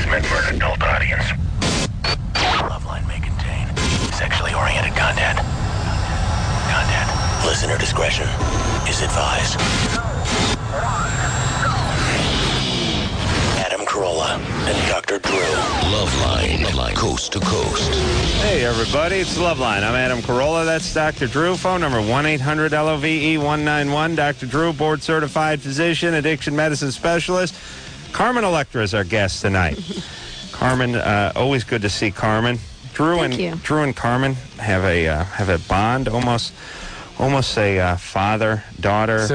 meant for an adult audience. Loveline may contain sexually oriented content. Listener discretion is advised. Adam Carolla and Dr. Drew. Loveline, coast to coast. Hey, everybody, it's Loveline. I'm Adam Carolla. That's Dr. Drew. Phone number 1-800-LOVE-191. Dr. Drew, board-certified physician, addiction medicine specialist. Carmen Electra is our guest tonight. Carmen, always good to see Carmen. Drew and Carmen have a bond, almost a father-daughter.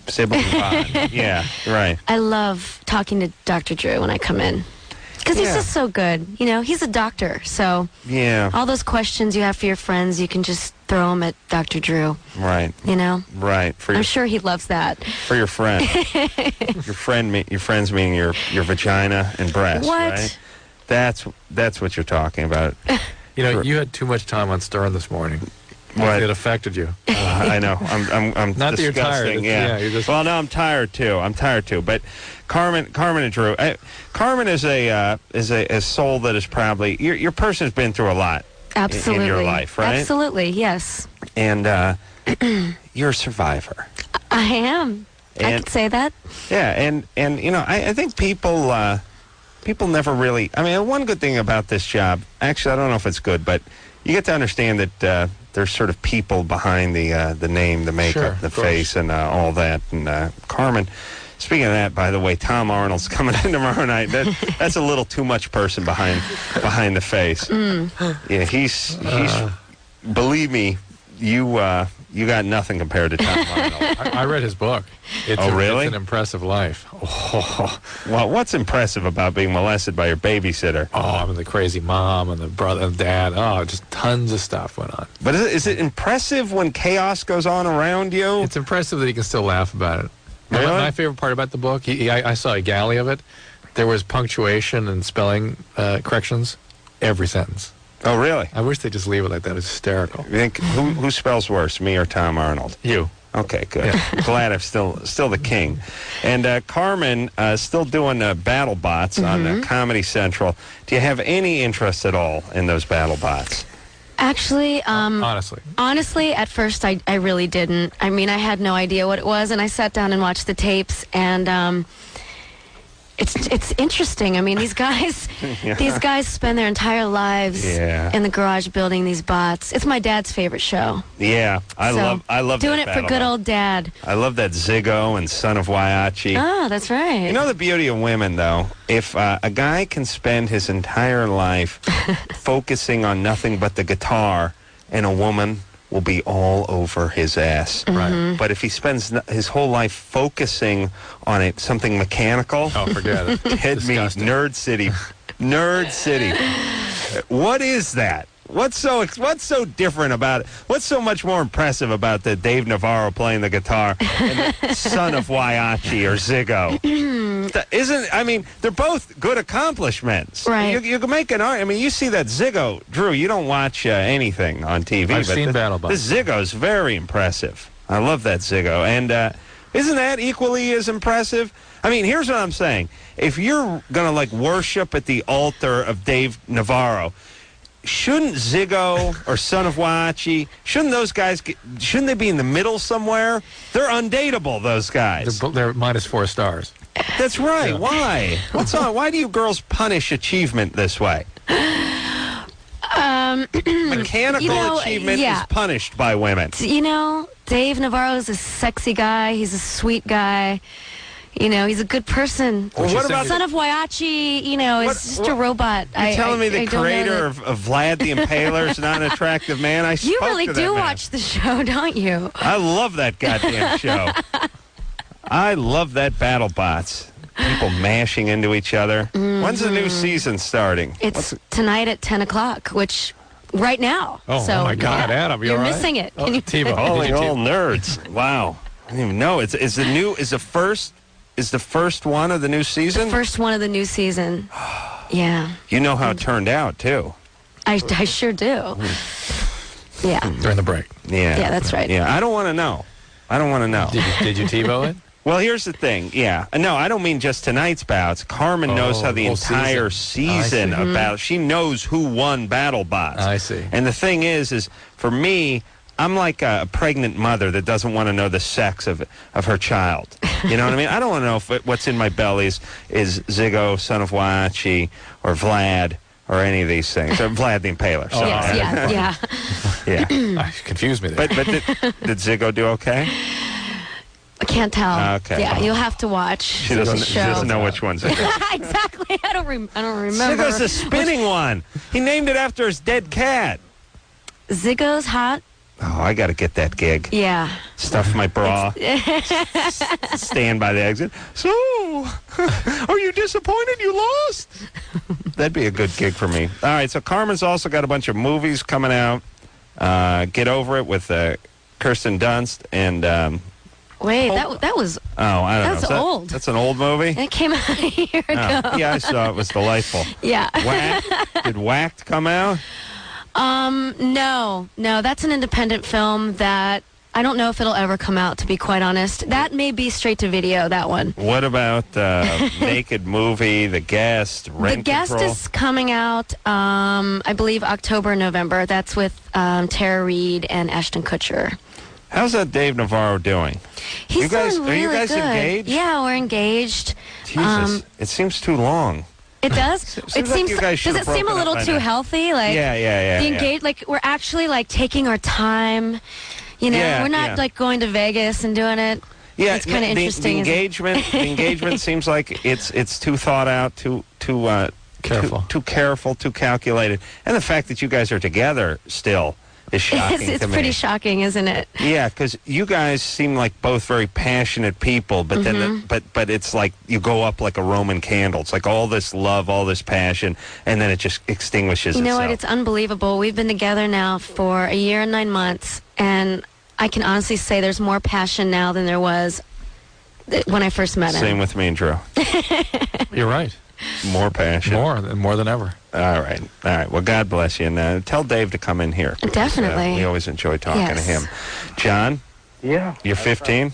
Sibling bond. Yeah, right. I love talking to Dr. Drew when I come in. Because he's just so good. You know, he's a doctor, so all those questions you have for your friends, you can just throw them at Dr. Drew. Right. You know? Right. I'm sure he loves that. For your friend. your friends meaning your vagina and breast, what? Right? That's what you're talking about. You know, you had too much time on Stern this morning. What? It affected you. I know. I'm Not that you're disgusting. tired. You're just... Well, no, I'm tired too. But Carmen and Drew. Carmen is a soul that is probably your person's been through a lot. Absolutely. In your life, right? Absolutely, yes. And you're a survivor. I am. I could say that. Yeah, and you know, I think people never really. I mean, one good thing about this job, actually, I don't know if it's good, but you get to understand that there's sort of people behind the name, the makeup, the face, and all that. And Carmen, speaking of that, by the way, Tom Arnold's coming in tomorrow night. That's a little too much person behind the face. Yeah, he's believe me, you got nothing compared to Tom Arnold. I read his book. Really? It's an impressive life. Oh. Well, what's impressive about being molested by your babysitter? I mean, the crazy mom and the brother and dad. Oh, just tons of stuff went on. But is it impressive when chaos goes on around you? It's impressive that he can still laugh about it. Really? My favorite part about the book, I saw a galley of it. There was punctuation and spelling corrections every sentence. Oh, really? I wish they'd just leave it like that. It's hysterical. You think who spells worse, me or Tom Arnold? You. Okay, good. Yeah. Glad I'm still the king. And Carmen still doing battle bots on Comedy Central. Do you have any interest at all in those battle bots? Actually, honestly, at first I really didn't. I mean, I had no idea what it was, and I sat down and watched the tapes, and it's interesting. I mean, these guys spend their entire lives in the garage building these bots. It's my dad's favorite show. Yeah, I love doing that it for good old Dad. I love that Ziggo and Son of Waiachi. Oh, that's right. You know the beauty of women, though? If a guy can spend his entire life focusing on nothing but the guitar, and a woman will be all over his ass. Right. But if he spends his whole life focusing on something mechanical, forget it. It means Nerd City. Nerd City. What is that? What's so different about it? What's so much more impressive about the Dave Navarro playing the guitar and the Son of Waiachi or Ziggo? I mean, they're both good accomplishments. Right. You can make an argument. I mean, you see that Ziggo. Drew, you don't watch anything on TV. I've seen BattleBots. This Ziggo's very impressive. I love that Ziggo. And isn't that equally as impressive? I mean, here's what I'm saying. If you're going to, worship at the altar of Dave Navarro, shouldn't Ziggo or Son of Waiachi, shouldn't those guys, shouldn't they be in the middle somewhere? They're undateable, those guys. They're -4 stars. That's right. Yeah. Why? What's on? Why do you girls punish achievement this way? Mechanical achievement is punished by women. You know, Dave Navarro's a sexy guy. He's a sweet guy. You know, he's a good person. Well, what about Son of Waiachi? You know, is just a robot. You're telling me the creator of Vlad the Impaler is not an attractive man? You really do watch the show, don't you? I love that goddamn show. I love that BattleBots. People mashing into each other. When's the new season starting? It's tonight at 10 o'clock, which right now. Oh, so, my God, Adam, you're right? missing it. Oh, TiVo. Holy old nerds. Wow. I didn't even know. Is the first one of the new season? The first one of the new season. Yeah. You know how it turned out, too. I sure do. Yeah. During the break. Yeah. Yeah, that's right. Yeah, I don't want to know. Did you TiVo it? Well, here's the thing. Yeah. No, I don't mean just tonight's bouts. Carmen knows how the whole entire season I see. of battle. She knows who won BattleBots. I see. And the thing is for me, I'm like a pregnant mother that doesn't want to know the sex of her child. You know what I mean? I don't want to know if what's in my belly is Ziggo, son of Wachi, or Vlad, or any of these things. Or Vlad the Impaler. So, Yes, yeah. Yeah. Confused me there. But did Ziggo do okay? I can't tell. Okay. Yeah, you'll have to watch. She doesn't know which one's it. Exactly. I don't remember. Ziggo's the spinning one. He named it after his dead cat. Ziggo's hot. Oh, I got to get that gig. Yeah. Stuff my bra. Stand by the exit. So, are you disappointed you lost? That'd be a good gig for me. All right, so Carmen's also got a bunch of movies coming out. Get Over It with Kirsten Dunst and... Wait, that was... Oh, I don't know. That's old. That's an old movie? It came out a year ago. Oh, yeah, I saw it. It was delightful. Yeah. Did Whacked come out? No, that's an independent film that I don't know if it'll ever come out, to be quite honest. That may be straight to video, that one. What about Naked Movie, The Guest, Rent The Guest Control? is coming out, I believe, October, November. That's with Tara Reid and Ashton Kutcher. How's that Dave Navarro doing? He's doing really Are you guys good. engaged? Yeah, we're engaged. Jesus, it seems too long. It does. Seems like you guys should Does have it seem a broken up little by too now. healthy? Like Yeah. the engage, like we're actually like taking our time. You know, Yeah, we're not like going to Vegas and doing it. Yeah, it's kind of interesting. The engagement seems like it's too thought out, too Careful. too careful, too calculated, and the fact that you guys are together still is shocking It's to me. pretty shocking, isn't it? Yeah, because you guys seem like both very passionate people, but then but it's like you go up like a Roman candle. It's like all this love, all this passion, and then it just extinguishes You know itself. what? It's unbelievable. We've been together now for a year and 9 months, and I can honestly say there's more passion now than there was when I first met him. Same with me and Drew. You're right. More passion. More than ever. All right. Well, God bless you. And tell Dave to come in here. Definitely. We always enjoy talking to Yes. him. John, Yeah. you're 15?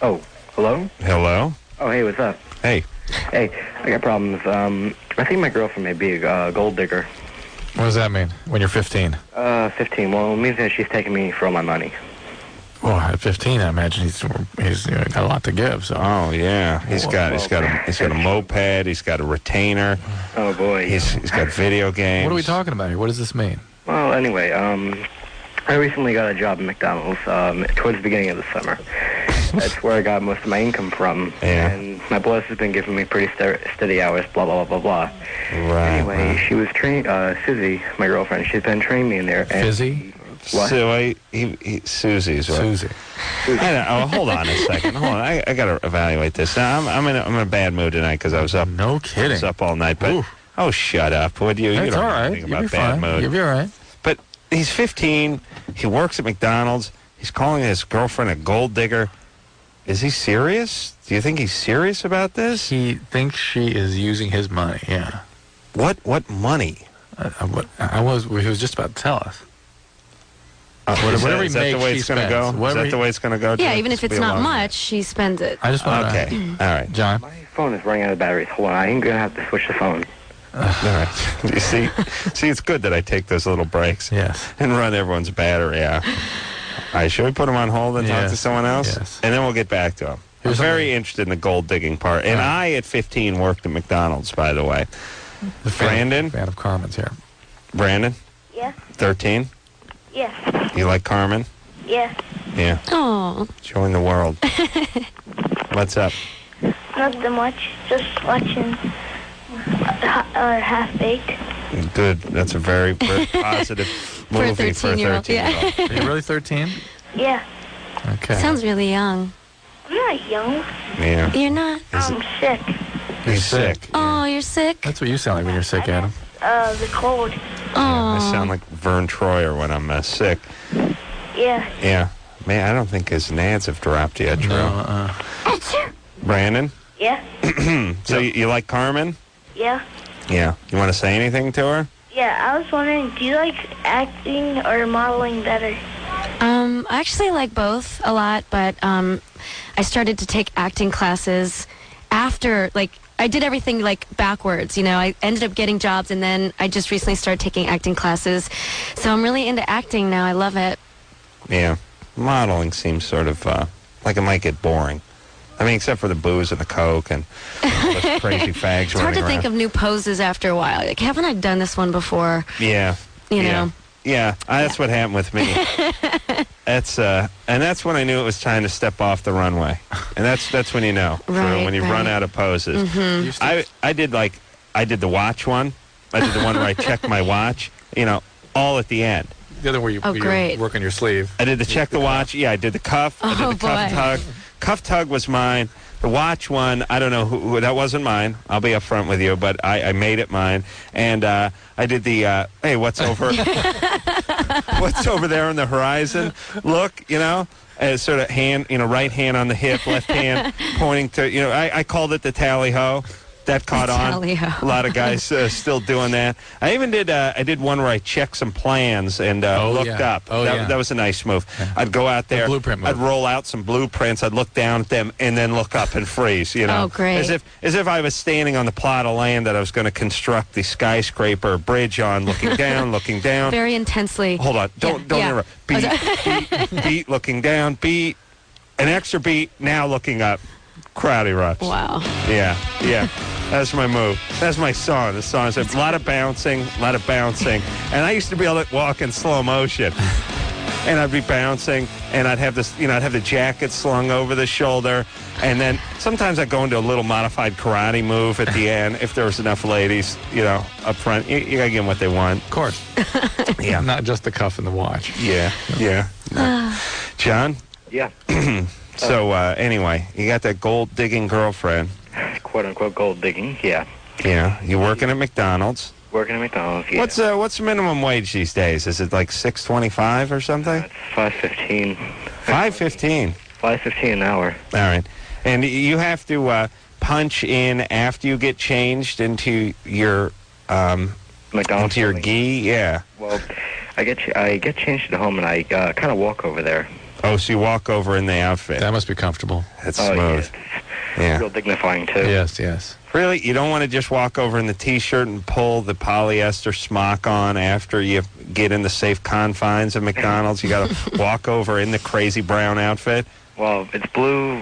Oh, hello? Hello? Oh, hey, what's up? Hey. Hey, I got problems. I think my girlfriend may be a gold digger. What does that mean when you're 15? 15. Well, it means that she's taking me for all my money. Well, at 15, I imagine he's got a lot to give. So. Oh, yeah. He's got a moped. He's got a retainer. Oh, boy. He's got video games. What are we talking about here? What does this mean? Well, anyway, I recently got a job at McDonald's towards the beginning of the summer. That's where I got most of my income from. Yeah. And my boss has been giving me pretty steady hours, blah, blah, blah, blah, blah. Right. Anyway, she was trained, Susie, my girlfriend, she's been training me in there. And Fizzy? What? So Susie's right. Susie. Hold on a second. Hold on. I got to evaluate this. Now, I'm in a bad mood tonight because I was up. No kidding. I was up all night. But Ooh. Shut up, would you? You That's don't all know right. anything You'll about be bad fine. mood. You'll be all right. But he's 15. He works at McDonald's. He's calling his girlfriend a gold digger. Is he serious? Do you think he's serious about this? He thinks she is using his money. Yeah. What money? He was just about to tell us. Whatever Is that the way it's going to go? Is that the way it's going to go? Yeah, Joe? even if This it's will be a not long much, she spends it. I just want night. Okay. All right. John. My phone is running out of batteries. Hold on, I'm going to have to switch the phone. All right. You see, it's good that I take those little breaks. Yes. And run everyone's battery out. All right, should we put him on hold and talk to Yes. someone else? Yes. And then we'll get back to him. I'm Here's very something- interested in the gold digging part. And I, at 15, worked at McDonald's, by the way. The Brandon? fan of Carmen's here. Brandon? Yeah. 13? Yes. You like Carmen? Yes. Yeah. Oh, Join the world. What's up? Not that much. Just watching Half-Baked. Good. That's a very, very positive For a movie for a 13-year-old, 13-year-old. Are you really 13? Yeah. Okay. sounds really young. I'm not young. Yeah. You're not. I'm sick. He's sick. Oh, you're sick. That's what you sound like when you're sick, Adam. The cold. I Oh, sound like Vern Troyer when I'm sick. Yeah. Yeah. Man, I don't think his nads have dropped yet, Drew. No, Brandon? Yeah. So you like Carmen? Yeah. Yeah. You want to say anything to her? Yeah, I was wondering, do you like acting or modeling better? I actually like both a lot, but I started to take acting classes after, like, I did everything, like, backwards, you know. I ended up getting jobs, and then I just recently started taking acting classes. So I'm really into acting now. I love it. Yeah. Modeling seems sort of like it might get boring. I mean, except for the booze and the coke and those crazy fags It's hard to think of new poses after a while. Like, haven't I done this one before? Yeah. You yeah. know? Yeah, that's what happened with me. That's when I knew it was time to step off the runway, and that's when you know, when you run out of poses. Mm-hmm. I did the watch one. I did the one where I checked my watch. You know, all at the end. The other where you work on your sleeve. I did the check the watch. Yeah, I did the cuff. I did the cuff tug. Cuff tug was mine. The watch one, I don't know who that wasn't mine. I'll be upfront with you, but I made it mine. And I did the, hey, what's over what's over there on the horizon? Look, you know, as sort of hand, you know, right hand on the hip, left hand pointing to, you know, I called it the tally-ho. That caught on. A lot of guys still doing that. I even did one where I checked some plans and looked up. That was a nice move. Yeah. I'd go out there. Blueprint move. I'd roll out some blueprints. I'd look down at them and then look up and freeze. You know, oh, great. As if I was standing on the plot of land that I was going to construct the skyscraper bridge on, looking down, looking down. Very intensely. Hold on, don't interrupt. Beat, looking down. Beat, an extra beat. Now looking up. Crowd erupts. Wow. Yeah. That's my move. That's my song. The song is a lot of bouncing. And I used to be able to walk in slow motion. And I'd be bouncing, and I'd have this, you know, I'd have the jacket slung over the shoulder. And then sometimes I'd go into a little modified karate move at the end if there was enough ladies, you know, up front. You got to give them what they want. Of course. Yeah. Not just the cuff and the watch. Yeah. No. John? Yeah. So, anyway, you got that gold-digging girlfriend. Quote-unquote gold digging, yeah. Yeah, you're working at McDonald's. Working at McDonald's, yeah. What's the minimum wage these days? Is it like $6.25 or something? It's $5.15. $5.15. $5.15 an hour. All right, and you have to punch in after you get changed into your McDonald's into your gi. Yeah. Well, I get changed at home and I kind of walk over there. Oh, so you walk over in the outfit. That must be comfortable. That's smooth. Yeah. Real dignifying, too. Yes. Really? You don't want to just walk over in the T-shirt and pull the polyester smock on after you get in the safe confines of McDonald's? You got to walk over in the crazy brown outfit? Well, it's blue,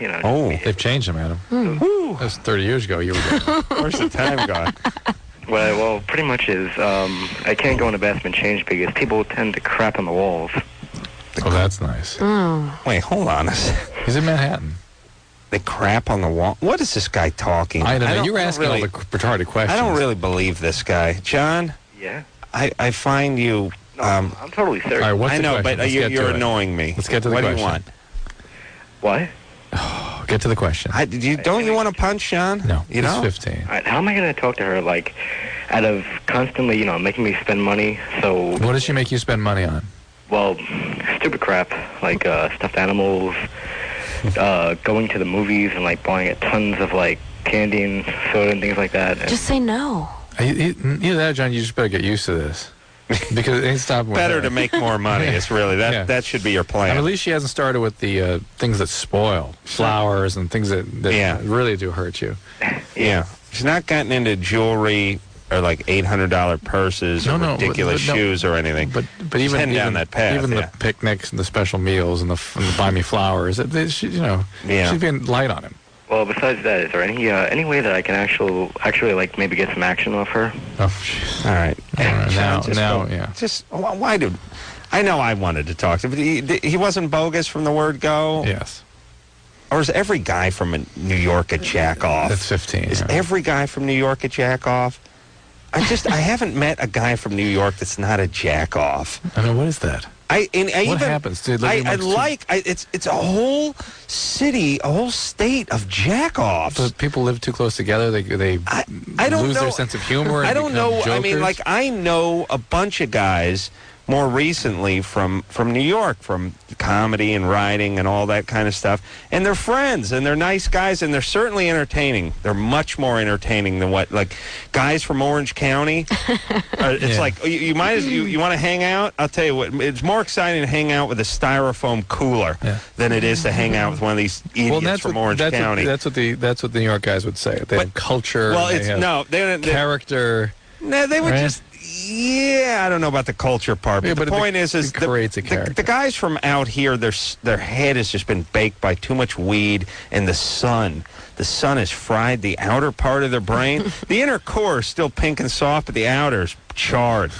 you know. Oh. They've changed them, Adam. That was 30 years ago. You were there. Where's the time gone? Well, pretty much is, I can't go in the bathroom and change because people tend to crap on the walls. Oh, that's nice. Wait, hold on a second. He's in Manhattan. They crap on the wall. What is this guy talking? I don't know. You were asking all the retarded questions. I don't really believe this guy. John? Yeah? I find you... No, I'm totally serious. All right, what's I know, the question? but you're annoying me. Let's get to the question. What do you want? What? Get to the question. Don't you want to punch, John? No, you know? 15. All right, how am I going to talk to her, like, out of constantly, you know, making me spend money, so... What does she make you spend money on? Well, stupid crap, like stuffed animals, going to the movies and, like, buying tons of, like, candy and soda and things like that. And just say no. Either that, John, you just better get used to this. Because it ain't stopping with Better her. to make more money. It's really, that should be your plan. And at least she hasn't started with the things that spoil. Flowers and things that really do hurt you. Yeah. She's not gotten into jewelry or like $800 purses or ridiculous shoes or anything. But even down that path. Even the picnics and the special meals and the buy me flowers. She's being light on him. Well, besides that, is there any way that I can actually like maybe get some action off her? Oh, jeez. All right. Why did... I know I wanted to talk to him, but he wasn't bogus from the word go? Yes. Or is every guy from New York a jack-off? That's 15. Is every guy from New York a jack-off? I haven't met a guy from New York that's not a jack-off. I mean, what is that? What happens? It's a whole city, a whole state of jack-offs. But people live too close together. They I don't lose know. their sense of humor. And I don't know. jokers. I mean, like, I know a bunch of guys more recently from New York, from comedy and writing and all that kind of stuff. And they're friends, and they're nice guys, and they're certainly entertaining. They're much more entertaining than what, like, guys from Orange County. It's like, you want to hang out? I'll tell you what, it's more exciting to hang out with a styrofoam cooler than it is to hang out with one of these idiots from Orange County. That's what the New York guys would say. They have culture. Well, they character. No, they would just. Yeah, I don't know about the culture part, but the point is it creates a character. The guys from out here, their head has just been baked by too much weed and the sun. The sun has fried the outer part of their brain. The inner core is still pink and soft, but the outer is charred.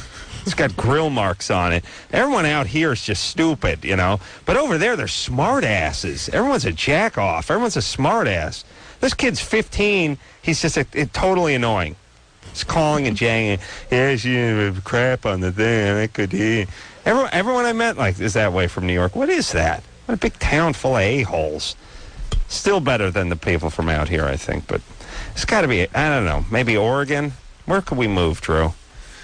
It's got grill marks on it. Everyone out here is just stupid, you know. But over there, they're smart asses. Everyone's a jack off. Everyone's a smart ass. This kid's 15. He's just totally annoying. He's calling and janging. Yeah, she crap on the thing. I could hear. Everyone I met is that way from New York. What is that? What a big town full of a-holes. Still better than the people from out here, I think. But it's got to be, I don't know, maybe Oregon? Where could we move, Drew?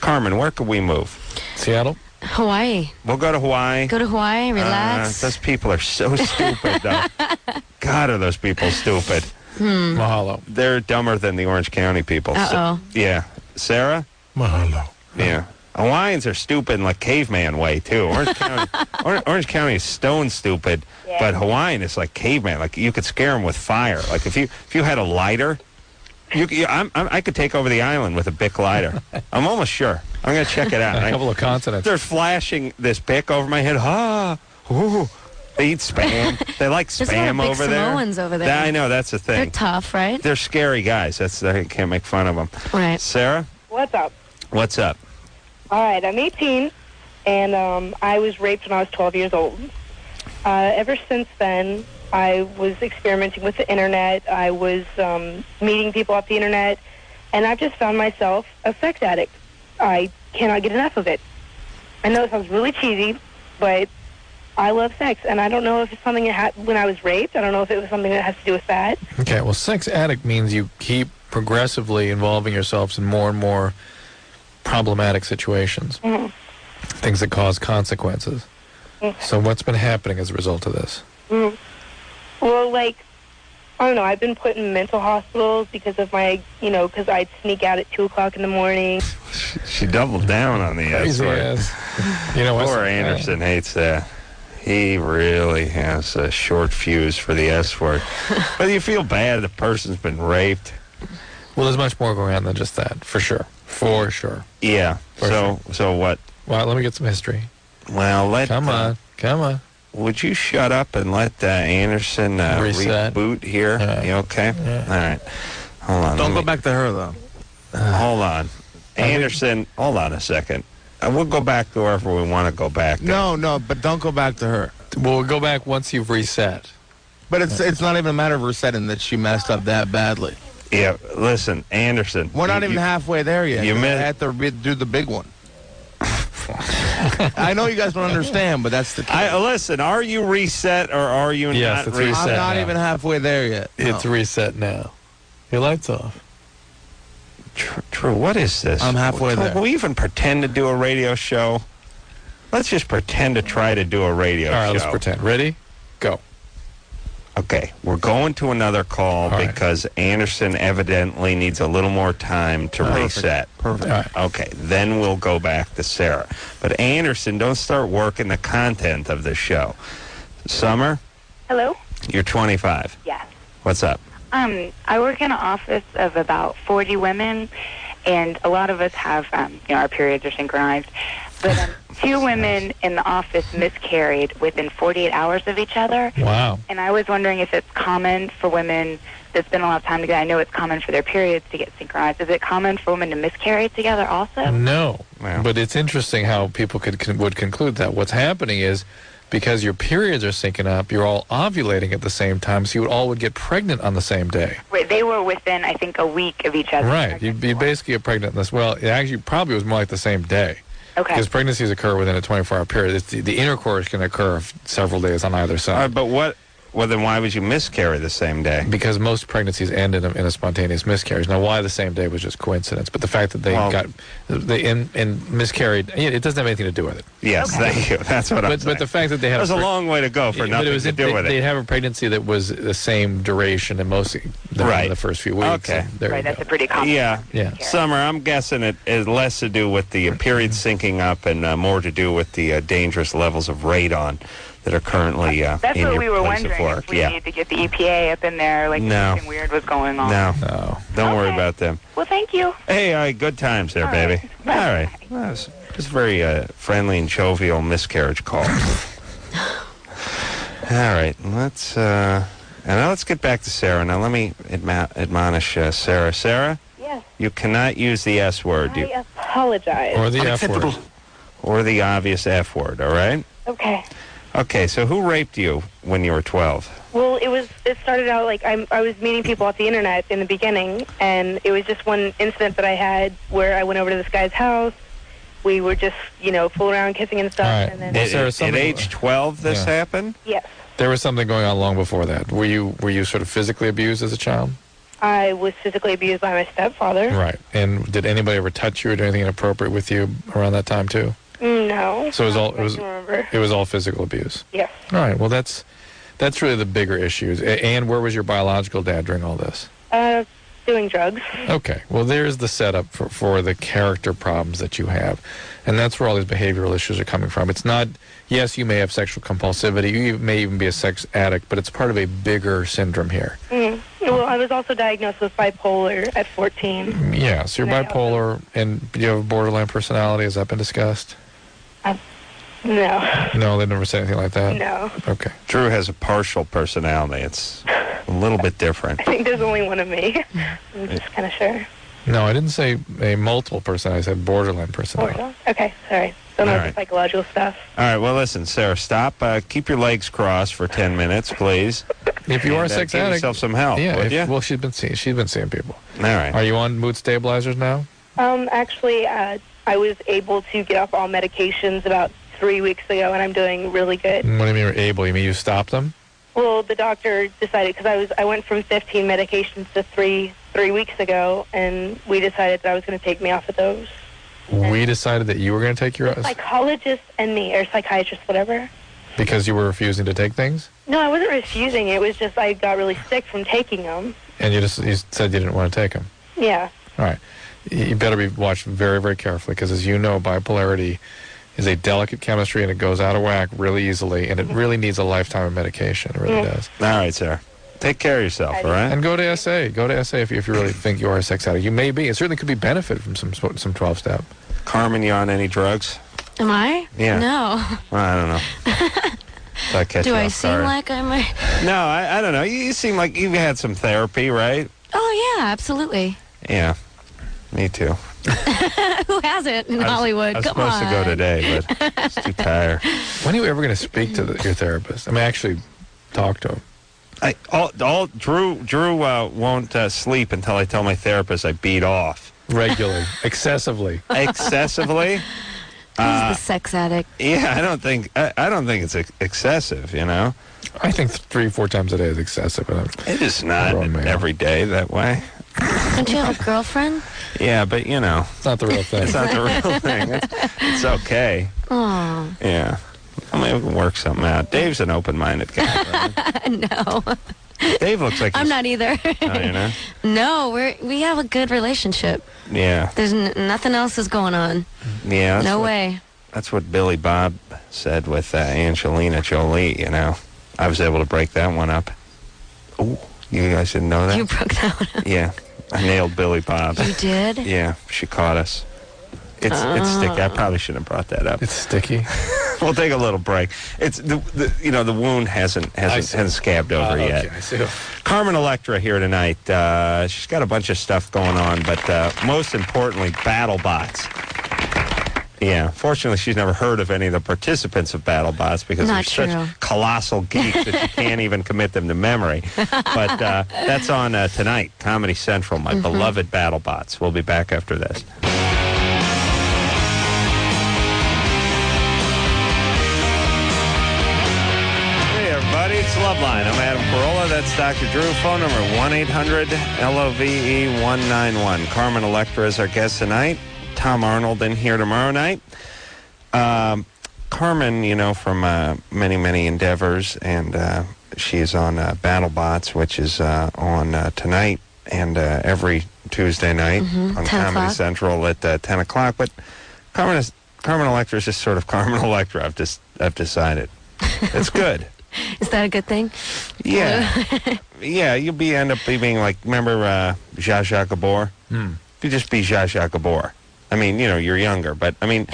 Carmen, where could we move? Seattle? Hawaii. We'll go to Hawaii. Go to Hawaii, relax. Those people are so stupid, though. God, are those people stupid. Mahalo. They're dumber than the Orange County people. Uh-oh. Yeah. Sarah? Mahalo. Yeah. Hawaiians are stupid in like caveman way, too. Orange County is stone stupid, but Hawaiian is like caveman. Like, you could scare them with fire. Like, if you had a lighter, I could take over the island with a Bic lighter. I'm almost sure. I'm going to check it out. A couple of continents. They're flashing this Bic over my head. Ooh. They eat Spam. They like Spam over there. There's a lot of big Samoans over there. I know, that's the thing. They're tough, right? They're scary guys. I can't make fun of them. Right. Sarah? What's up? What's up? All right, I'm 18, and I was raped when I was 12 years old. Ever since then, I was experimenting with the internet. I was meeting people off the internet, and I've just found myself a sex addict. I cannot get enough of it. I know it sounds really cheesy, but I love sex, and I don't know if it's something that when I was raped. I don't know if it was something that has to do with that. Okay, well, sex addict means you keep progressively involving yourselves in more and more problematic situations, things that cause consequences. So what's been happening as a result of this? Well, I don't know, I've been put in mental hospitals because of my, because I'd sneak out at 2 o'clock in the morning. She doubled down on the S word. Poor Anderson hates that. He really has a short fuse for the S word. But you feel bad the person's been raped. Well, there's much more going on than just that, for sure. For sure. Yeah. So what? Well, let me get some history. Well, Come on. Would you shut up and let Anderson reboot here? Yeah. You okay? Yeah. All right. Hold on. Don't go back to her, though. Hold on. Anderson, hold on a second. We'll go back to wherever we want to go back. No, but don't go back to her. We'll go back once you've reset. But it's not even a matter of resetting that she messed up that badly. Yeah, listen, Anderson. We're not even halfway there yet. You I have to do the big one. I know you guys don't understand, but that's the key. Listen, are you reset or are you not it's reset? reset. I'm not now. even halfway there yet. It's reset now. Your light's off. True. What is this? I'm halfway there. Can we even pretend to do a radio show? Let's just pretend to try to do a radio show. All right, let's pretend. Ready? Go. Okay, we're going to another call because Anderson evidently needs a little more time to reset. Perfect. All right. Okay, then we'll go back to Sarah. But Anderson, don't start working the content of the show. Summer? Hello? You're 25. Yes. What's up? I work in an office of about 40 women, and a lot of us have, our periods are synchronized. But 2 women in the office miscarried within 48 hours of each other. Wow. And I was wondering if it's common for women that spend a lot of time together. I know it's common for their periods to get synchronized. Is it common for women to miscarry together also? No. Wow. But it's interesting how people would conclude that. What's happening is because your periods are syncing up, you're all ovulating at the same time, so you all would get pregnant on the same day. Right, they were within, I think, a week of each other. Right. You'd basically get pregnant in this. Well, it actually probably was more like the same day. Okay. Because pregnancies occur within a 24-hour period. The intercourse can occur several days on either side. But Well, then why would you miscarry the same day? Because most pregnancies end in a spontaneous miscarriage. Now, why the same day was just coincidence, but the fact that they miscarried, it doesn't have anything to do with it. Yes, thank you. That's what I'm saying. But the fact that they had there's a long way to go for nothing to do with it. They'd have a pregnancy that was the same duration and most in the first few weeks. Okay. Right, that's a pretty common. Yeah. Summer, I'm guessing it has less to do with the period syncing up and more to do with the dangerous levels of radon that are currently That's in what your we were place wondering. of work. If we need to get the EPA up in there, like something weird was going on. No. Don't worry about them. Well, thank you. Hey, all right, good times there, baby. Right. All right. Well, it's very friendly and jovial miscarriage call. All right, let's get back to Sarah. Now, let me admonish Sarah. Sarah? Yes. You cannot use the S word. I apologize. Or the F word. Or the obvious F word, all right? Okay. Okay, so who raped you when you were 12? Well, it started out like I was meeting people off the internet in the beginning, and it was just one incident that I had where I went over to this guy's house. We were just, fooling around, kissing and stuff. All right. And then At age 12 this happened? Yes. There was something going on long before that. Were you sort of physically abused as a child? I was physically abused by my stepfather. Right. And did anybody ever touch you or do anything inappropriate with you around that time too? No. So it was all physical abuse. Yes. All right. Well, that's really the bigger issues. And where was your biological dad during all this? Doing drugs. Okay. Well, there's the setup for the character problems that you have. And that's where all these behavioral issues are coming from. It's not, yes, you may have sexual compulsivity. You may even be a sex addict, but it's part of a bigger syndrome here. Mm. Well, I was also diagnosed with bipolar at 14. Yeah, so you're bipolar, and do you have a borderline personality? Has that been discussed? No. No, they never said anything like that? No. Okay. Drew has a partial personality. It's a little bit different. I think there's only one of me. I'm just kind of sure. No, I didn't say a multiple personality. I said borderline personality. Okay, sorry. So no right. psychological stuff. All right, well, listen, Sarah, stop. Keep your legs crossed for 10 minutes, please. If you are a sex give addict, yourself some help, would you? Well, she's been seeing people. All right. Are you on mood stabilizers now? Actually, I was able to get off all medications about 3 weeks ago, and I'm doing really good. What do you mean you're able? You mean you stopped them? Well, the doctor decided, because I went from 15 medications to three weeks ago, and we decided that I was going to take me off of those. We decided that you were going to take your... Psychologist and me, or psychiatrist, whatever. Because you were refusing to take things? No, I wasn't refusing. It was just I got really sick from taking them. And you said you didn't want to take them? Yeah. All right. You better be watched very, very carefully, because as you know, bipolarity is a delicate chemistry, and it goes out of whack really easily, and it really needs a lifetime of medication. It really does. All right, Sarah. Take care of yourself, all right? And go to SA. Go to SA if you really think you are a sex addict. You may be. It certainly could be benefit from some 12-step. Carmen, you on any drugs? Am I? Yeah. No. Well, I don't know. Do I seem like I'm a... No, I don't know. You seem like you've had some therapy, right? Oh, yeah, absolutely. Yeah, me too. Who hasn't in Hollywood? I was Come supposed on. to go today, but I was too tired. When are you ever going to speak to your therapist? I mean, actually talk to him. Drew won't sleep until I tell my therapist I beat off. Regularly. Excessively. Excessively? He's the sex addict. Yeah, I don't think it's excessive, you know? I think 3-4 times a day is excessive. It is not every day that way. Don't you have a girlfriend? Yeah, but, you know. It's not the real thing. It's not the real thing. It's okay. Oh. Yeah. I mean, we can work something out. Dave's an open-minded guy. Right? No. Dave looks like I'm not either. Oh, you know? No, we have a good relationship. Yeah. There's nothing else is going on. Yeah. No way. That's what Billy Bob said with Angelina Jolie, you know. I was able to break that one up. Oh, you guys didn't know that? You broke that one up. Yeah. I nailed Billy Bob. You did? Yeah, she caught us. It's sticky. I probably shouldn't have brought that up. It's sticky. We'll take a little break. It's the wound hasn't scabbed over yet. Okay, I see. Carmen Electra here tonight. She's got a bunch of stuff going on, but most importantly, BattleBots. Yeah, fortunately, she's never heard of any of the participants of BattleBots because Not they're true. such colossal geeks that you can't even commit them to memory. But that's on tonight, Comedy Central, my beloved BattleBots. We'll be back after this. Hey, everybody. It's Loveline. I'm Adam Carolla. That's Dr. Drew. Phone number 1-800-LOVE-191. Carmen Electra is our guest tonight. Tom Arnold in here tomorrow night. Carmen, you know, from many, many endeavors, and she's on BattleBots, which is on tonight and every Tuesday night on Comedy Central at 10 o'clock. But Carmen Electra is just sort of Carmen Electra. I've decided. It's good. Is that a good thing? Yeah. Yeah, you'll end up being like, remember Zsa Zsa Gabor? You just be Zsa Zsa Gabor. I mean, you know, you're younger, but I mean,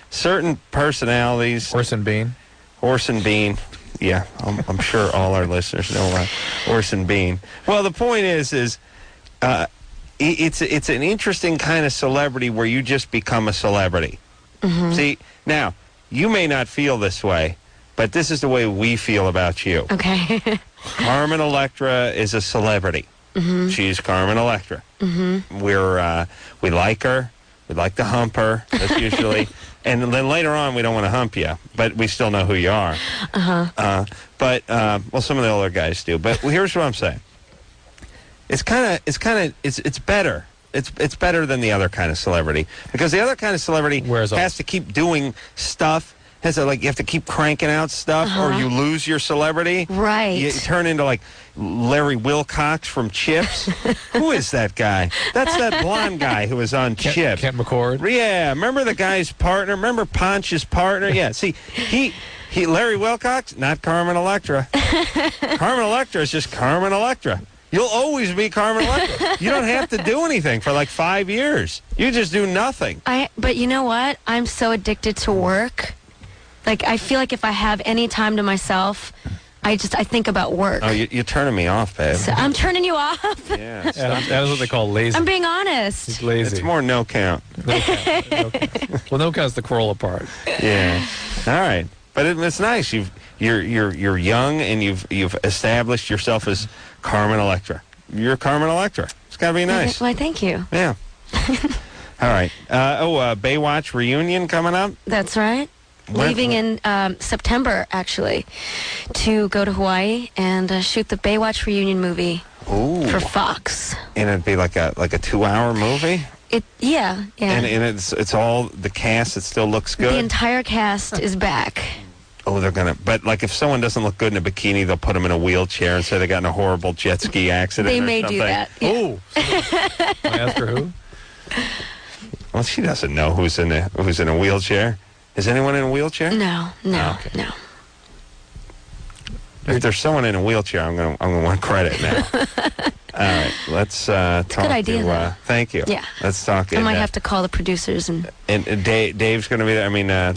certain personalities. Orson Bean. Orson Bean. Yeah, I'm sure all our listeners know Orson Bean. Well, the point is it's an interesting kind of celebrity where you just become a celebrity. See, now, you may not feel this way, but this is the way we feel about you. Okay. Carmen Electra is a celebrity. She's Carmen Electra. We like her. We like to hump her. That's usually, and then later on we don't want to hump you, but we still know who you are. But some of the older guys do. But here's what I'm saying. It's better. It's better than the other kind of celebrity, because the other kind of celebrity has to keep doing stuff. You have to keep cranking out stuff, or you lose your celebrity. Right. You turn into like Larry Wilcox from Chips. Who is that guy? That's that blonde guy who was on Chips. Kent McCord. Yeah, remember the guy's partner? Remember Ponch's partner? Yeah, see, he Larry Wilcox, not Carmen Electra. Carmen Electra is just Carmen Electra. You'll always be Carmen Electra. You don't have to do anything for like 5 years. You just do nothing. But you know what? I'm so addicted to work. Like, I feel like if I have any time to myself, I think about work. Oh, you're turning me off, babe. So I'm turning you off? Yeah. That is what they call lazy. I'm being honest. He's lazy. It's more no count. No count. Well, no count's the Corolla part. Yeah. All right. But it's nice. You're young, and you've established yourself as Carmen Electra. You're Carmen Electra. It's got to be nice. Well, thank you. Yeah. All right. Baywatch reunion coming up? That's right. Leaving in September, actually, to go to Hawaii and shoot the Baywatch reunion movie for Fox. And it'd be like a 2-hour movie? Yeah. And it's all the cast. It still looks good. The entire cast is back. Oh, they're gonna. But like, if someone doesn't look good in a bikini, they'll put them in a wheelchair and say they got in a horrible jet ski accident. They or may something. do that. Yeah. Oh, I ask her who? Well, she doesn't know who's in a wheelchair. Is anyone in a wheelchair? No. If there's someone in a wheelchair, I'm gonna want credit now. All right, let's talk. Good idea, though. Thank you. Yeah. Let's talk. I might have to call the producers and Dave's going to be there. I mean, not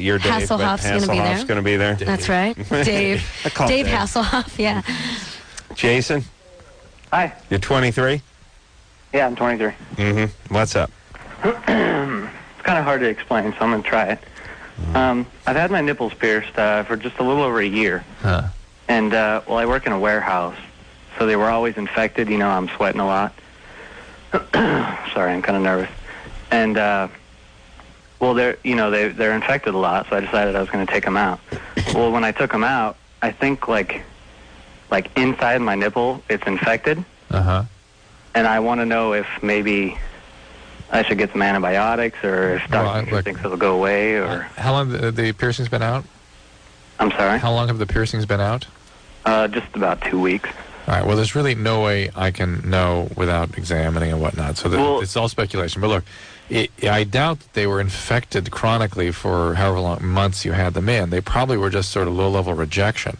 your Dave, Hasselhoff's but Hasselhoff's going to be there. That's right, Dave. Dave Hasselhoff. Yeah. Jason. Hi. You're 23. Yeah, I'm 23. Mm-hmm. What's up? It's kind of hard to explain, so I'm going to try it. I've had my nipples pierced for just a little over a year. Huh. And, I work in a warehouse, so they were always infected. You know, I'm sweating a lot. Sorry, I'm kind of nervous. And, they're infected a lot, so I decided I was going to take them out. Well, when I took them out, I think, like inside my nipple, it's infected. Uh-huh. And I want to know if maybe I should get some antibiotics, or if doctor thinks it'll go away, or... How long have the piercings been out? I'm sorry? How long have the piercings been out? Just about 2 weeks. All right, well, there's really no way I can know without examining and whatnot, so it's all speculation. But look, I doubt that they were infected chronically for however long months you had them in. They probably were just sort of low-level rejection.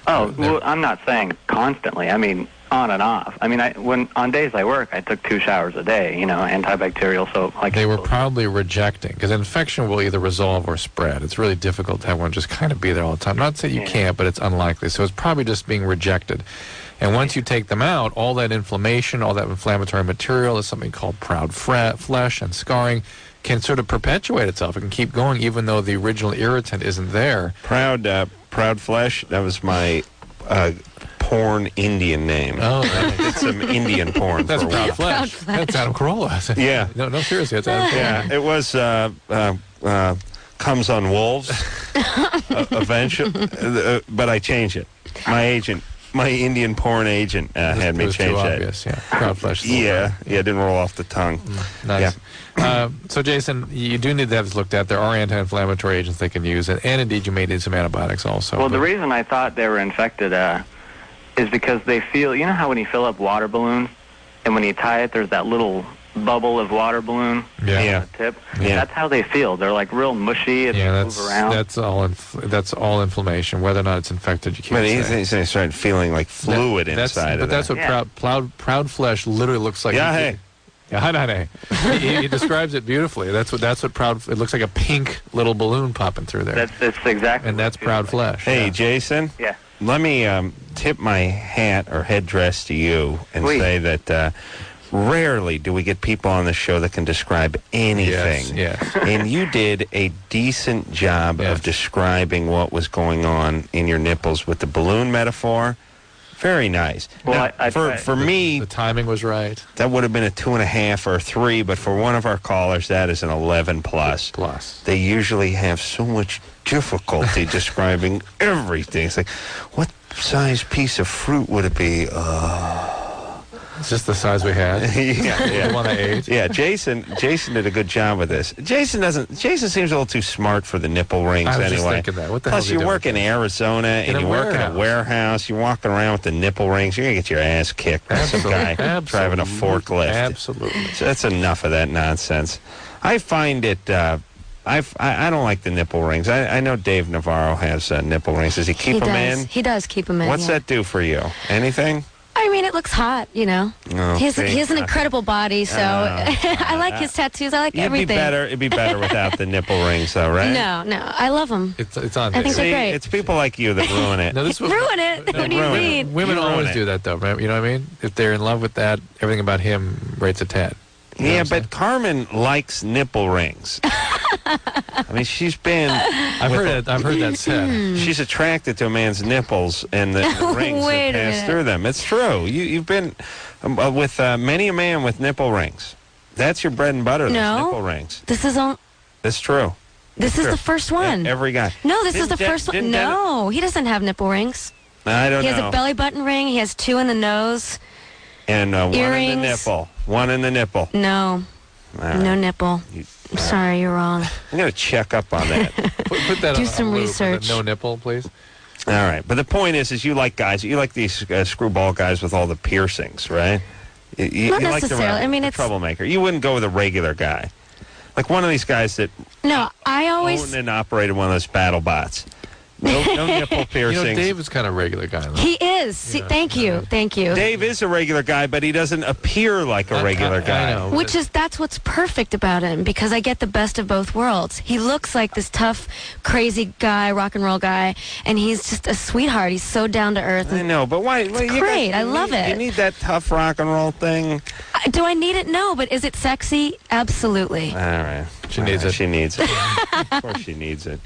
I'm not saying constantly. I mean, on and off. I mean, when on days I work, I took 2 showers a day, antibacterial soap. They were probably rejecting, because infection will either resolve or spread. It's really difficult to have one just kind of be there all the time. Not to say you can't, but it's unlikely. So it's probably just being rejected. And once you take them out, all that inflammation, all that inflammatory material, is something called proud flesh and scarring, can sort of perpetuate itself. It can keep going even though the original irritant isn't there. Proud flesh, that was my porn Indian name. Oh, I did some Indian porn. That's for a Proud while. Flesh. That's Adam Carolla. Yeah. No, seriously, that's Adam Carolla. Yeah, it was comes on wolves eventually, but I changed it. My Indian porn agent had me change that. Obvious, yeah. Proud flesh. Yeah, it didn't roll off the tongue. Nice. Yeah. So, Jason, you do need to have this looked at. There are anti-inflammatory agents they can use, and indeed you may need some antibiotics also. Well, the reason I thought they were infected is because they feel, you know how when you fill up water balloons, and when you tie it, there's that little bubble of water balloon on the tip? Yeah. That's how they feel. They're like real mushy and they move around. That's all inflammation. Whether or not it's infected, you can't say. But he's starting feeling like fluid inside of But that's what proud flesh literally looks like. Yeah, hey. Yeah, he describes it beautifully. That's what proud. It looks like a pink little balloon popping through there. That's exactly. And that's proud flesh. Hey, Jason. Yeah. Let me tip my hat or headdress to you and say that rarely do we get people on the show that can describe anything. Yes. And you did a decent job of describing what was going on in your nipples with the balloon metaphor. Very nice. Well, now, for me, the timing was right. That would have been a 2.5 or a 3, but for one of our callers, that is an 11 plus. They usually have so much difficulty describing everything. It's like, what size piece of fruit would it be? It's just the size we had. The one I ate. Yeah, Jason did a good job with this. Jason seems a little too smart for the nipple rings I was anyway. just thinking that. What the Plus, hell you work in Arizona and you work in a warehouse. You're walking around with the nipple rings. You're going to get your ass kicked by some guy driving a forklift. Absolutely. So that's enough of that nonsense. I find it... I don't like the nipple rings. I know Dave Navarro has nipple rings. Does he keep them in? He does keep them in. What's that do for you? Anything? I mean, it looks hot, you know. Oh, he has an incredible body, so I like his tattoos. I like everything. It'd be better without the nipple rings, though, right? No, I love them. It's on. I think they're great. It's people like you that ruin it. Ruin it? What do you mean? Women always do that, though. Right? You know what I mean? If they're in love with that, everything about him rates a 10. Yeah, but Carmen likes nipple rings. I mean, she's been... I've heard that said. She's attracted to a man's nipples and the rings that pass through them. It's true. You've been with many a man with nipple rings. That's your bread and butter, those nipple rings. This is all... That's true. This is the first one. Every guy. No, this is the first one. No, he doesn't have nipple rings. I don't know. He has a belly button ring. He has 2 in the nose. And one in the nipple. One in the nipple. No. No nipple. I'm sorry, you're wrong. I'm going to check up on that. Put that Do on some research. No nipple, please. All right. But the point is you like guys. You like these screwball guys with all the piercings, right? You Not like necessarily. I mean, the it's... troublemaker. You wouldn't go with a regular guy. Like one of these guys that... No, I always... owned and operated one of those battle bots. No nipple piercings. You know, Dave is kind of a regular guy, though. He is. See, thank you. Dave is a regular guy, but he doesn't appear like a regular guy. I know. That's what's perfect about him, because I get the best of both worlds. He looks like this tough, crazy guy, rock and roll guy, and he's just a sweetheart. He's so down to earth. I know, but why? It's great. I love it. You need that tough rock and roll thing. Do I need it? No, but is it sexy? Absolutely. All right. She needs it. She needs it. Of course she needs it.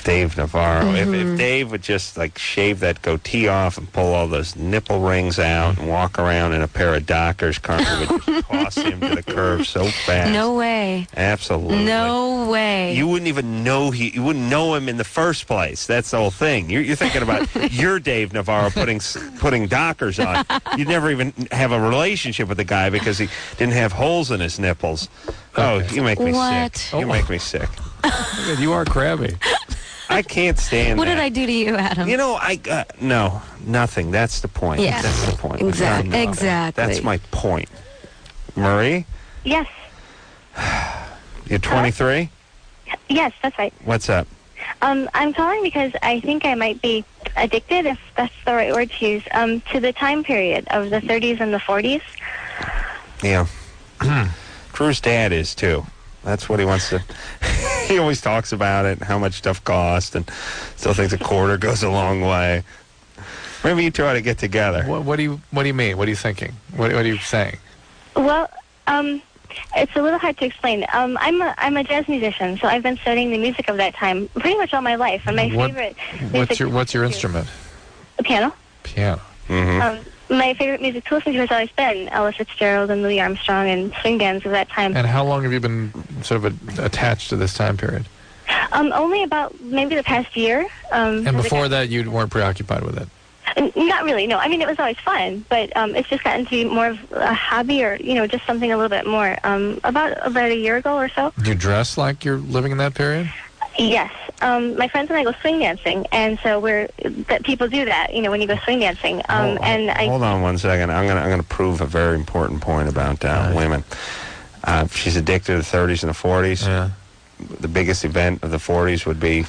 Dave Navarro. If Dave would just like shave that goatee off and pull all those nipple rings out and walk around in a pair of Dockers, Carmen would just toss him to the curb so fast. No way. Absolutely. No way. You wouldn't even know you wouldn't know him in the first place. That's the whole thing. You're thinking about your Dave Navarro putting Dockers on. You'd never even have a relationship with the guy because he didn't have holes in his nipples. Oh, you make me sick. You make me sick. You are crabby. I can't stand What that. did I do to you, Adam? You know, no, nothing. That's the point. Yeah. That's the point. Exactly. Exactly. That's my point. Marie? Yes. You're 23? Yes, that's right. What's up? I'm calling because I think I might be addicted, if that's the right word to use, to the time period of the 30s and the 40s. Yeah. Drew's dad is, too. That's what he wants to... He always talks about it and how much stuff costs and still thinks a quarter goes a long way. Maybe you two ought to get together. What do you mean? What are you thinking? What are you saying? Well, it's a little hard to explain. I'm a jazz musician, so I've been studying the music of that time pretty much all my life. And my favorite music... What's your instrument? A piano. Piano. Mm-hmm. my favorite music to listen to has always been Ella Fitzgerald and Louis Armstrong and swing bands of that time. And how long have you been sort of attached to this time period? Only about maybe the past year. And before that, you weren't preoccupied with it? Not really, no. I mean, it was always fun, but it's just gotten to be more of a hobby or, just something a little bit more. About a year ago or so. Do you dress like you're living in that period? Yes. My friends and I go swing dancing, and so people do that, when you go swing dancing. Hold on one second. I'm gonna prove a very important point about women. She's addicted to the 30s and the 40s. Yeah. The biggest event of the 40s would be,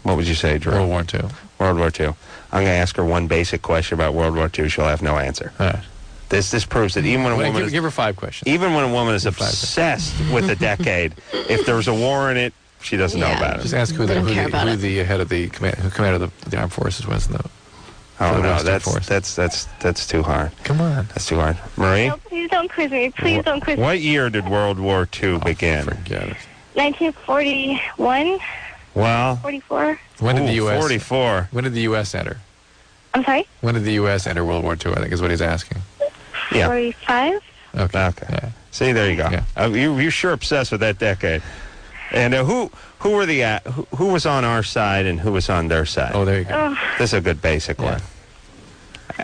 what would you say, Drew? World War II. World War II. I'm going to ask her one basic question about World War II. She'll have no answer. All right. This proves that even when a woman give her 5 questions. Even when a woman is obsessed with the decade, if there's a war in it, she doesn't know about it. Just ask who the head of the command of the armed forces was. No. Oh no, that's too hard. Come on, that's too hard. Marie, no, please don't quiz me. Please don't quiz me. What year did World War II begin? Forget it. 1941. Well, 44. When did the U.S. 44? When did the U.S. enter? I'm sorry? When did the U.S. enter World War II? I think is what he's asking. Yeah. 45. Okay. Yeah. See, there you go. Yeah. You're sure obsessed with that decade. And who were who was on our side and who was on their side? Oh, there you go. This is a good basic one.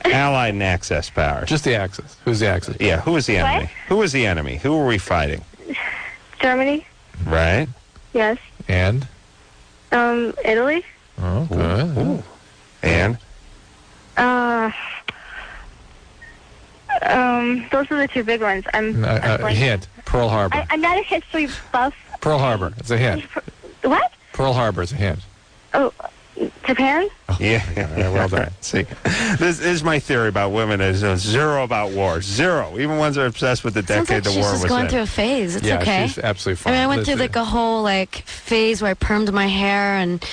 Allied and Axis powers. Just the Axis. Who's the Axis? Yeah. Who was the enemy? What? Who was the enemy? Who were we fighting? Germany. Right. Yes. And? Italy. Oh, good. Ooh. And? Those are the two big ones. Hint. Pearl Harbor. I'm not a history buff. Pearl Harbor. It's a hint. What? Pearl Harbor is a hint. Oh, Japan? Oh, yeah. Well done. See, this is my theory about women. Is zero about wars. Zero. Even ones that are obsessed with the decade the war was in. She's just going through a phase. It's okay. Yeah, she's absolutely fine. I mean, I went through like a whole phase where I permed my hair and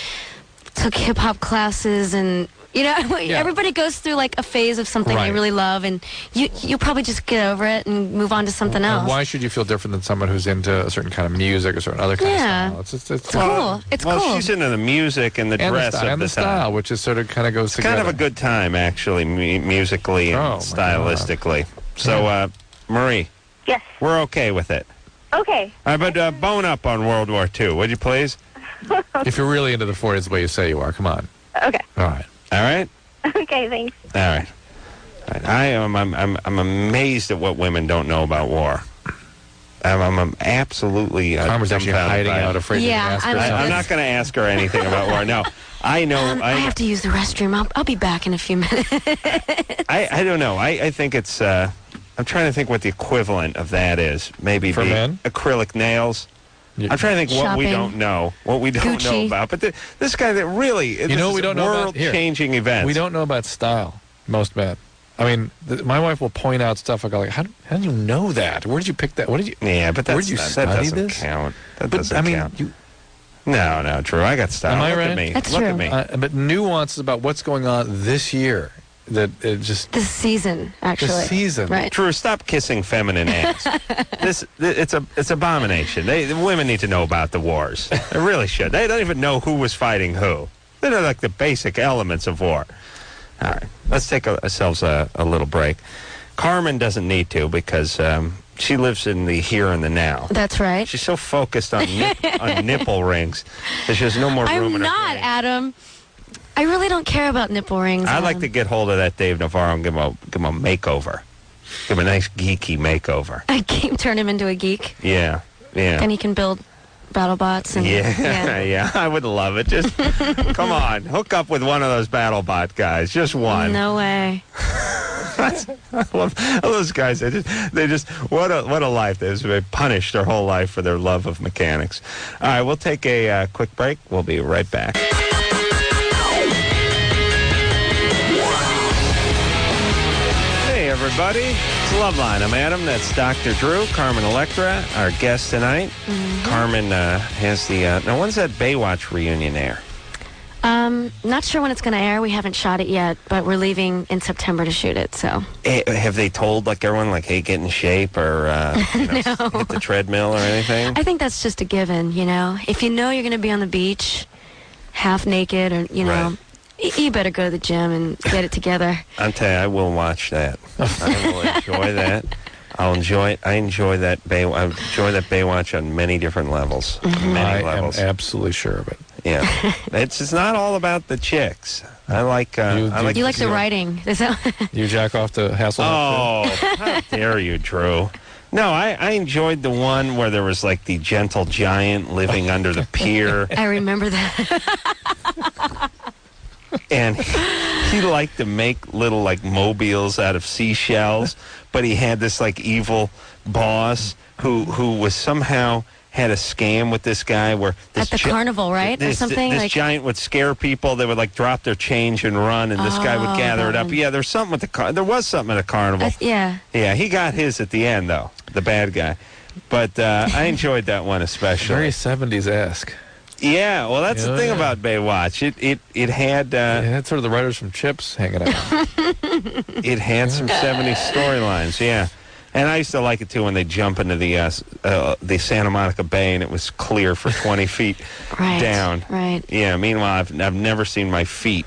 took hip hop classes and. Everybody goes through like a phase of something they really love, and you probably just get over it and move on to something else. And why should you feel different than someone who's into a certain kind of music or certain other kind of style? It's cool. It's cool. Well, she's into the music and the dress of the style, which is sort of kind of goes together. Kind of a good time, actually, musically and stylistically. So, Marie. Yes. We're okay with it. Okay. All right, but bone up on World War II, would you please? If you're really into the 40s the way you say you are, come on. Okay. All right. All right? Okay, thanks. All right. I'm amazed at what women don't know about war. I'm absolutely Carmen's actually hiding out, afraid to ask her. I'm not going to ask her anything about war. No, I know. I have to use the restroom. I'll be back in a few minutes. I don't know. I think it's. I'm trying to think what the equivalent of that is. Maybe for men? Acrylic nails. I'm trying to think what we don't know, know about. But this guy that really, we don't know about world-changing events. We don't know about style. Most men. I mean, my wife will point out stuff. I go like, how did you know that? Where did you pick that? What did you? Yeah, but where did you study that doesn't this? Count. That doesn't count. No, Drew. I got style. Am I Look right? at me. That's Look true. at me. But nuances about what's going on this year. That it just this season, actually. This season, right? Drew, stop kissing feminine ass. It's abomination. The women need to know about the wars. They really should. They don't even know who was fighting who. They know like the basic elements of war. All right, let's take ourselves a little break. Carmen doesn't need to because she lives in the here and the now. That's right. She's so focused on nipple rings that she has no more room in her brain. I'm not, Adam. I really don't care about nipple rings. I'd like to get hold of that Dave Navarro and give him a makeover. Give him a nice geeky makeover. Turn him into a geek. Yeah. And he can build battle bots. And, yeah. I would love it. Just come on, hook up with one of those battle bot guys. Just one. No way. I love those guys. They just what a life. They punished their whole life for their love of mechanics. All right, we'll take a quick break. We'll be right back. Everybody, it's Loveline. I'm Adam. That's Dr. Drew. Carmen Electra, our guest tonight. Mm-hmm. Carmen has the... now, when's that Baywatch reunion air? Not sure when it's going to air. We haven't shot it yet, but we're leaving in September to shoot it, so... Have they told, everyone, hey, get in shape or, hit the treadmill or anything? I think that's just a given, If you know you're going to be on the beach, half naked or, Right. You better go to the gym and get it together. I'll tell you, I will watch that. I will enjoy that. I enjoy that I enjoy that Baywatch on many different levels. Many levels. I am absolutely sure of it. Yeah. It's not all about the chicks. I like You like the writing. Is that You jack off to Hasselhoff? Oh, how dare you, Drew. No, I enjoyed the one where there was like the gentle giant living under the pier. I remember that. And he liked to make little like mobiles out of seashells, but he had this like evil boss who was somehow had a scam with this guy where this at the carnival, right, or something. This like giant would scare people. They would like drop their change and run, and this guy would gather it up. Yeah, there's something with the there was something at a carnival. Yeah. Yeah, he got his at the end though, the bad guy. But I enjoyed that one especially. Very 70s-esque. Yeah, well, that's the thing about Baywatch. It had... it had sort of the writers from Chips hanging out. It had some 70s storylines, yeah. And I used to like it, too, when they jump into the Santa Monica Bay and it was clear for 20 feet down. Right. Yeah, meanwhile, I've never seen my feet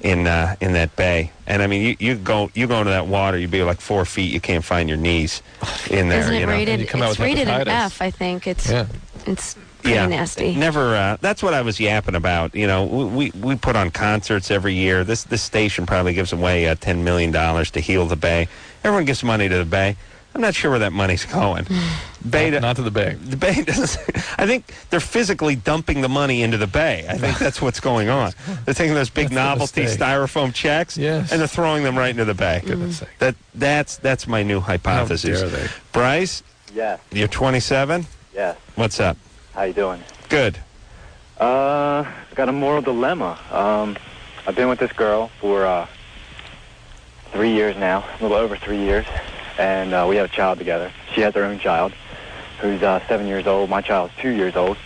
in that bay. And, I mean, you go into that water, you'd be like 4 feet, you can't find your knees in there. Isn't it you know? rated? You come out It's with rated an hepatitis. F, I think. It's pretty nasty. Never. That's what I was yapping about. You know, we put on concerts every year. This station probably gives away $10 million to heal the Bay. Everyone gives money to the Bay. I'm not sure where that money's going. Not to the Bay. The Bay doesn't. I think they're physically dumping the money into the Bay. I think that's what's going on. They're taking those big novelty styrofoam checks and they're throwing them right into the Bay. Goodness sake. That's my new hypothesis. How dare they? Bryce? Yes. You're 27? Yes. What's up? How you doing? Good. Got a moral dilemma. I've been with this girl for 3 years now, a little over 3 years, and we have a child together. She has her own child, who's 7 years old. My child's 2 years old.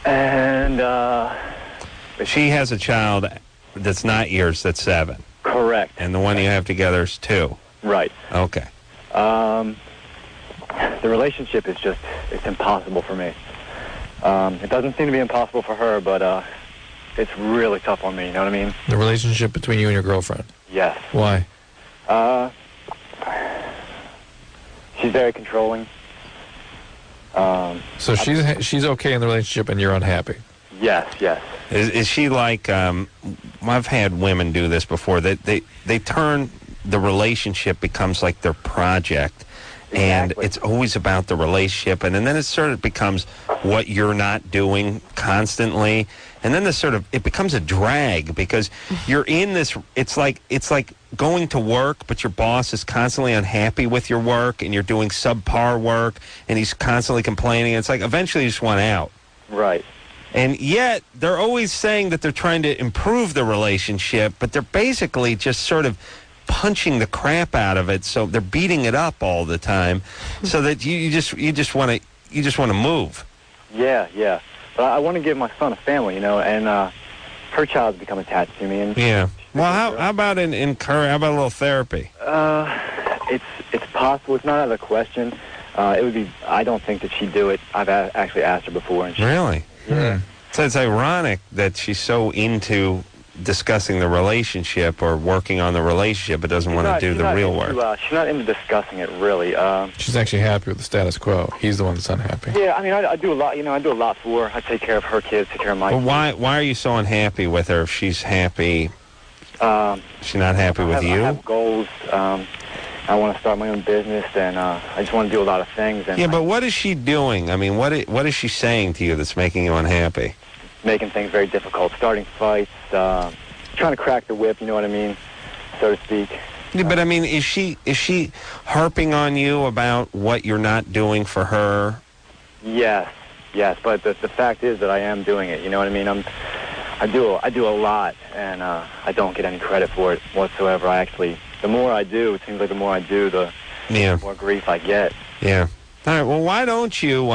And she has a child that's not yours, that's 7. Correct. And the one you have together is 2. Right. Okay. The relationship is it's impossible for me. It doesn't seem to be impossible for her, but it's really tough on me, you know what I mean? The relationship between you and your girlfriend? Yes. Why? She's very controlling. So she's okay in the relationship and you're unhappy? Yes. Is she like, I've had women do this before, they turn the relationship becomes like their project. And it's always about the relationship, and then it sort of becomes what you're not doing constantly, and then it becomes a drag because you're in this. It's like going to work, but your boss is constantly unhappy with your work, and you're doing subpar work, and he's constantly complaining. It's like eventually you just want out. Right. And yet they're always saying that they're trying to improve the relationship, but they're basically just sort of punching the crap out of it, so they're beating it up all the time, so that you just want to move. Yeah. But I want to give my son a family, you know, and her child's become attached to me. And yeah. Well, how about how about a little therapy? It's possible. It's not out of the question. It would be. I don't think that she'd do it. I've actually asked her before, and really. Yeah. So it's ironic that she's so into discussing the relationship or working on the relationship, but doesn't want to do the real work. She's not into discussing it, really. She's actually happy with the status quo. He's the one that's unhappy. Yeah, I mean, I do a lot. You know, I do a lot for her. I take care of her kids, take care of my kids. Why are you so unhappy with her if she's happy? She's not happy with you? I have goals. I want to start my own business, and I just want to do a lot of things. And yeah, but what is she doing? I mean, what is she saying to you that's making you unhappy? Making things very difficult, starting fights, trying to crack the whip, you know what I mean, so to speak. Yeah, but I mean, is she harping on you about what you're not doing for her? Yes, but the fact is that I am doing it, you know what I mean? I do a lot, and I don't get any credit for it whatsoever. The more I do, it seems like the more I do, the more grief I get. Yeah. All right, well, why don't you...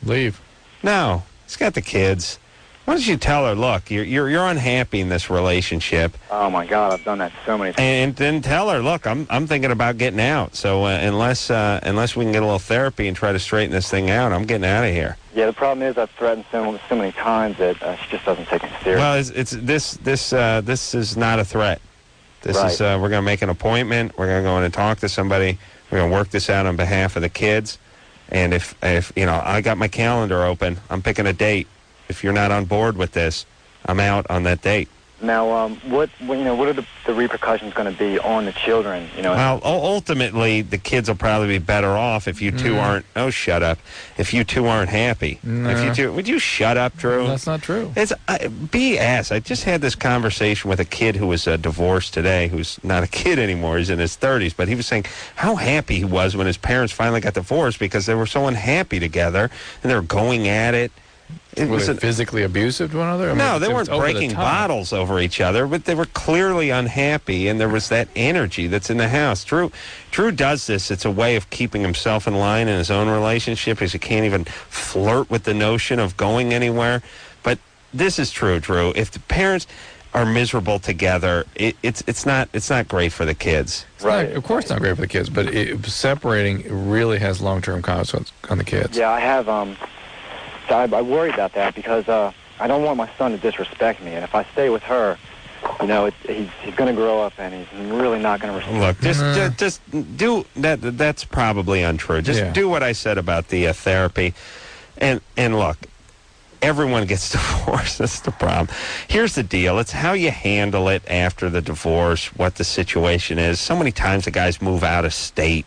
leave? No, he's got the kids. Why don't you tell her, look, you're unhappy in this relationship. Oh my God, I've done that so many times. And then tell her, look, I'm thinking about getting out. So unless we can get a little therapy and try to straighten this thing out, I'm getting out of here. Yeah, the problem is I've threatened so many times that she just doesn't take it seriously. Well, this is not a threat. This Right. is we're going to make an appointment. We're going to go in and talk to somebody. We're going to work this out on behalf of the kids. And if I got my calendar open, I'm picking a date. If you're not on board with this, I'm out on that date. Now, what are the repercussions going to be on the children? Well, ultimately, the kids will probably be better off if you two aren't. Oh, shut up! If you two aren't happy, if you two, would you shut up, Drew? That's not true. It's BS. I just had this conversation with a kid who was divorced today, who's not a kid anymore. He's in his 30s, but he was saying how happy he was when his parents finally got divorced because they were so unhappy together and they were going at it. Were they physically abusive to one another? No, they weren't breaking bottles over each other, but they were clearly unhappy, and there was that energy that's in the house. Drew does this. It's a way of keeping himself in line in his own relationship because he can't even flirt with the notion of going anywhere. But this is true, Drew. If the parents are miserable together, it's not great for the kids. Right. Of course, it's not great for the kids, but separating really has long-term consequences on the kids. Yeah, I have. I worry about that because I don't want my son to disrespect me, and if I stay with her, he's going to grow up and he's really not going to respect me. Look, just do that. That's probably untrue. Just do what I said about the therapy, and look, everyone gets divorced. That's the problem. Here's the deal. It's how you handle it after the divorce, what the situation is. So many times the guys move out of state.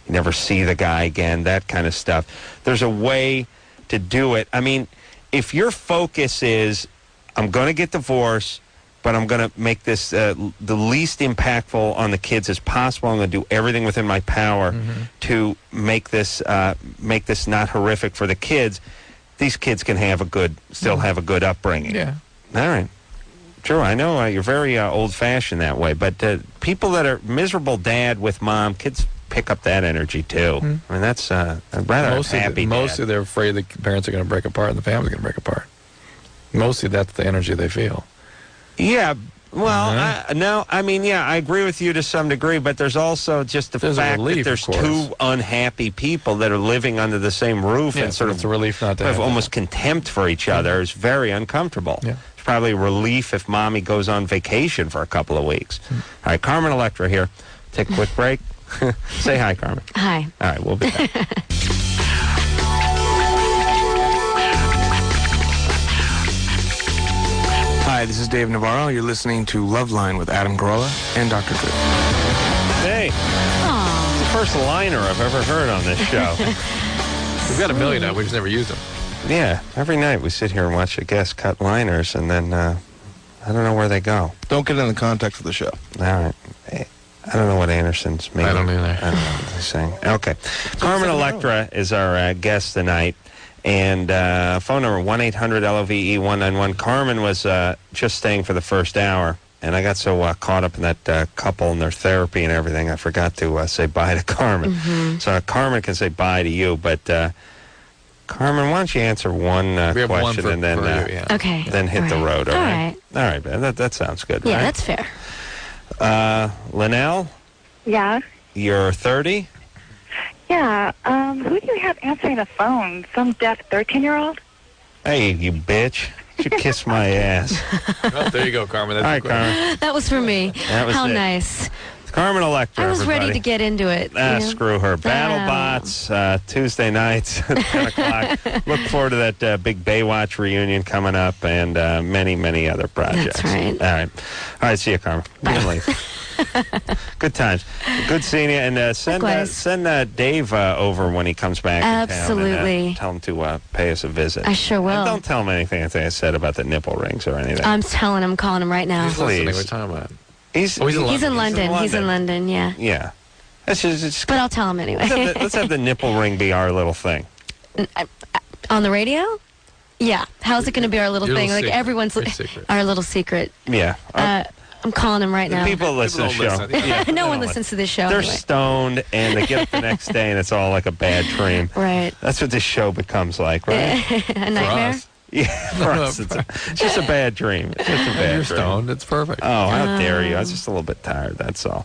You never see the guy again, that kind of stuff. There's a way to do it. I mean, if your focus is, I'm going to get divorced, but I'm going to make this the least impactful on the kids as possible. I'm going to do everything within my power to make this not horrific for the kids. These kids can still have a good upbringing. Yeah. All right. True. I know you're very old-fashioned that way, but people that are miserable dad with mom, kids pick up that energy too. I mean, that's I'd rather happy. Mostly they're afraid the parents are going to break apart and the family's going to break apart. Mostly that's the energy they feel. Yeah. Well, I agree with you to some degree, but there's also just the fact that there's two unhappy people that are living under the same roof and sort of a relief not to have have almost contempt for each other is very uncomfortable. Yeah. It's probably a relief if mommy goes on vacation for a couple of weeks. All right, Carmen Electra here. Take a quick break. Say hi, Carmen. Hi. All right, we'll be back. Hi, this is Dave Navarro. You're listening to Loveline with Adam Carolla and Dr. Drew. Hey. It's the first liner I've ever heard on this show. We've got a million now. We just never used them. Yeah, every night we sit here and watch a guest cut liners, and then I don't know where they go. Don't get in the context of the show. All right. I don't know what Anderson's meaning. I don't either. I don't know what he's saying. Okay. Carmen Electra is our guest tonight. And phone number 1-800-LOVE-191. Carmen was just staying for the first hour. And I got so caught up in that couple and their therapy and everything, I forgot to say bye to Carmen. So Carmen can say bye to you. But Carmen, why don't you answer one question and then okay. Then hit the road. All right. All right, man. That sounds good. Yeah, right? that's fair. Linnell, Yeah. you're 30? Yeah. Who do you have answering the phone? Some deaf 13-year-old? Hey, you bitch. You kiss my ass. Oh, there you go, Carmen. That's All right, Carmen. That was for me. That was How it. nice. Carmen Electra, I was everybody. ready to get into it. Screw her. BattleBots, Tuesday nights at 10 o'clock. Look forward to that big Baywatch reunion coming up and many, many other projects. That's right. All right, see you, Carmen. Bye. Good times. Good seeing you. And send Dave over when he comes back Absolutely. in town. And, tell him to pay us a visit. I sure will. And don't tell him anything I said about the nipple rings or anything. I'm calling him right now. He's listening. Please. We're talking about. He's in London. He's in London, yeah. Yeah. That's just But I'll tell him anyway. let's have the nipple ring be our little thing. On the radio? Yeah. How's it going to be our little Your thing? little Like secret. everyone's Your secret. our little secret. Yeah. I'm calling him right now. People listen to the show. Yeah, No one listens to this show. They're anyway. stoned, and they get up the next day, and it's all like a bad dream. Right. That's what this show becomes like, right? A nightmare? us. Yeah, for us, it's just a bad dream. It's just a bad You're dream. stoned. It's perfect. Oh, how dare you. I was just a little bit tired, that's all.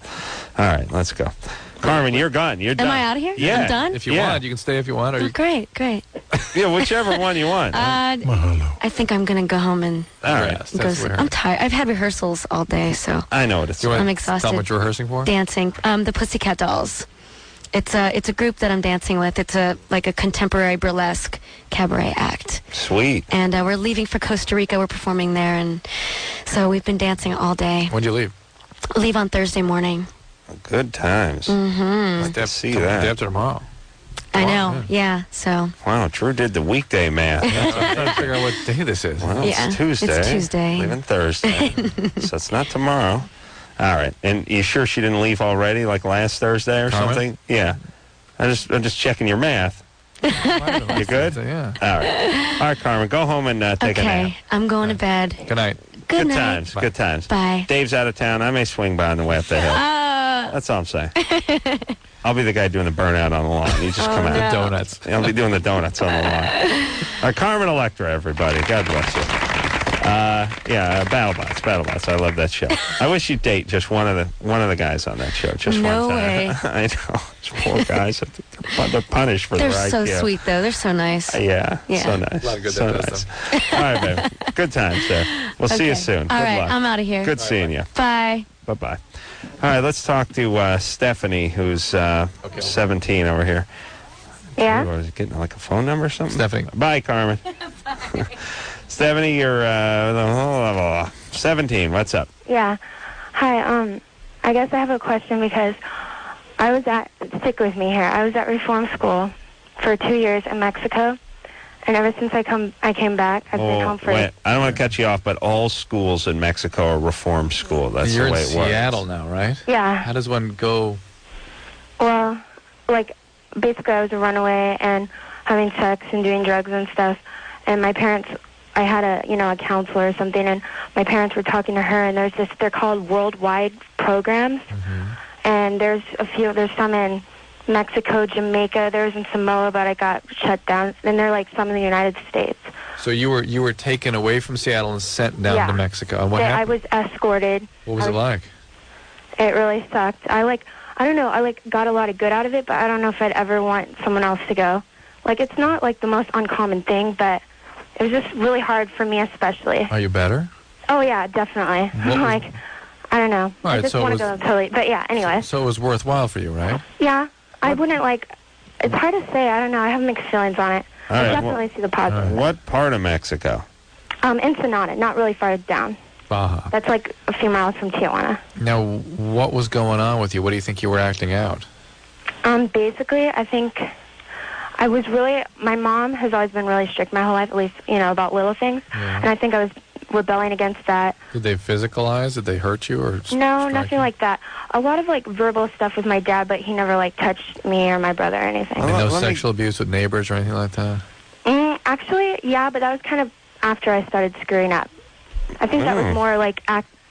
All right, let's go. Carmen, you're gone. You're done. Am I out of here? Yeah. I'm done? If you want, you can stay if you want. Or Oh, you great. Yeah, whichever one you want. I think I'm going to go home and All right. rest. go. That's weird. I'm tired. I've had rehearsals all day, so I know what it's You wanna I'm Tell exhausted. them what you're rehearsing for? Dancing. The Pussycat Dolls. It's a group that I'm dancing with. It's a contemporary burlesque cabaret act. Sweet. And we're leaving for Costa Rica. We're performing there, and so we've been dancing all day. When'd you leave? Leave on Thursday morning. Good times. Mm-hmm. Like to see that. Day after tomorrow. I know. Yeah. So. Wow, Drew did the weekday math. I'm trying to figure out what day this is. Well, Yeah, it's Tuesday. it's Tuesday. Leaving Thursday. So it's not tomorrow. All right. And you sure she didn't leave already, like last Thursday or Carmen? something? Yeah. I'm just checking your math. You good? Yeah. All right, Carmen, go home and take a nap. Okay. I'm going to bed. Good night. Good night. times. Good times. Bye. Dave's out of town. I may swing by on the way up the hill. That's all I'm saying. I'll be the guy doing the burnout on the lawn. You just come out. The donuts. I'll be doing the donuts on the lawn. All right, Carmen Electra, everybody. God bless you. BattleBots. I love that show. I wish you'd date just one of the guys on that show. Just No one time. way. I know. These poor guys. They're punished for They're the right so gift. sweet, though. They're so nice. Yeah. Yeah. So nice. A lot of good so that nice. does All right, baby. Good times there. We'll see you Okay. soon. All Good right. luck. I'm out of here. Good seeing you. Bye. Bye-bye. All right, let's talk to Stephanie, who's 17 over here. Yeah? What, is it getting like a phone number or something? Stephanie. Bye, Carmen. Stephanie, you're 17. What's up? Yeah. Hi, I guess I have a question because stick with me here. I was at reform school for 2 years in Mexico, and ever since I came back, I've been home for... Wait, I don't want to cut you off, but all schools in Mexico are reform school. That's You're the way in it works. Seattle now, right? Yeah. How does one go? Well, basically I was a runaway and having sex and doing drugs and stuff, and my parents... I had a counselor or something, and my parents were talking to her, and they're called worldwide programs, and there's some in Mexico, Jamaica, there's in Samoa, but I got shut down, and they're like some in the United States. So you were taken away from Seattle and sent down to Mexico. And what happened? I was escorted. What was it like? It really sucked. I don't know, I got a lot of good out of it, but I don't know if I'd ever want someone else to go. It's not the most uncommon thing, but it was just really hard for me, especially. Are you better? Oh, yeah, definitely. I don't know. All right, I just so want it to go totally. But, yeah, anyway. So it was worthwhile for you, right? Yeah. I wouldn't, it's hard to say. I don't know. I have mixed feelings on it. All I right, definitely see the positive. What part of Mexico? Ensenada, not really far down. Baja. That's a few miles from Tijuana. Now, what was going on with you? What do you think you were acting out? Basically, I think my mom has always been really strict my whole life, at least, about little things. Yeah. And I think I was rebelling against that. Did they physicalize? Did they hurt you? Or No, strike nothing you? like that. A lot of, verbal stuff with my dad, but he never, touched me or my brother or anything. And no Let me- sexual abuse with neighbors or anything like that? Actually, yeah, but that was kind of after I started screwing up. I think that was more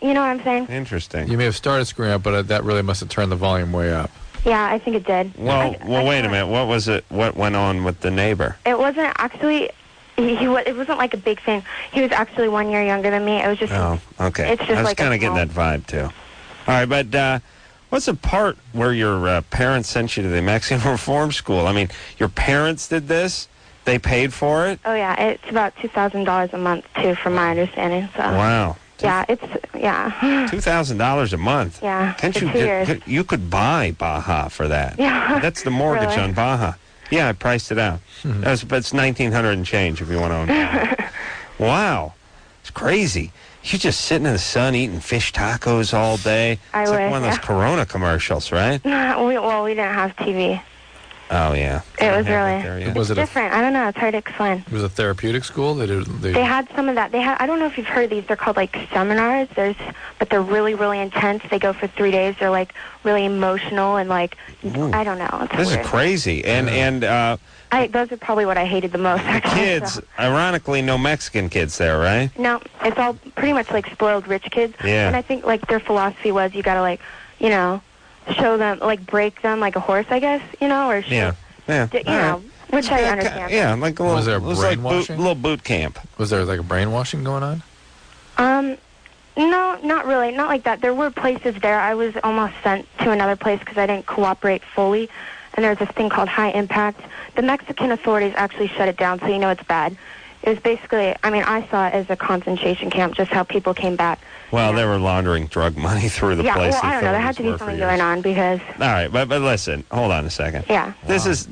you know what I'm saying? Interesting. You may have started screwing up, but that really must have turned the volume way up. Yeah, I think it did. Well, wait a minute. What was it? What went on with the neighbor? It wasn't actually... it wasn't like a big thing. He was actually 1 year younger than me. It was just... Oh, okay. It's just I was kind of getting small- that vibe, too. All right, but what's the part where your parents sent you to the Mexican reform school? I mean, your parents did this? They paid for it? Oh, yeah. It's about $2,000 a month, too, from my understanding. So. Wow. Yeah, yeah. $2,000 a month. Yeah, Can't for you 2 years. you could buy Baja for that. Yeah. That's the mortgage Really? on Baja. Yeah, I priced it out. It's $1,900 and change if you want to own Baja. Wow. It's crazy. You're just sitting in the sun eating fish tacos all day. I It's like wish, one of those yeah. Corona commercials, right? We didn't have TV. Oh, yeah. It was There, really... yeah. Was it different. I don't know. It's hard to explain. It was a therapeutic school? They had some of that. I don't know if you've heard of these. They're called seminars. But they're really, really intense. They go for 3 days. They're really emotional and I don't know. It's This weird. is crazy. And Those are probably what I hated the most. Actually, kids, so. ironically, no Mexican kids there, right? No, it's all pretty much spoiled rich kids. Yeah. And I think their philosophy was you gotta show them break them like a horse, I guess, or show, Yeah. Yeah. you know. which I understand. Yeah, like a little, Was there it was like brainwashing? little boot camp. Was there like a brainwashing going on? No, not really. Not like that. There were places there. I was almost sent to another place because I didn't cooperate fully. And there's this thing called high impact. The Mexican authorities actually shut it down, so you know it's bad. It was basically, I mean, I saw it as a concentration camp, just how people came back. Well, they were laundering drug money through the place. Yeah, well, I don't know. There had to be something going on because... All right, but listen, hold on a second. Yeah. This is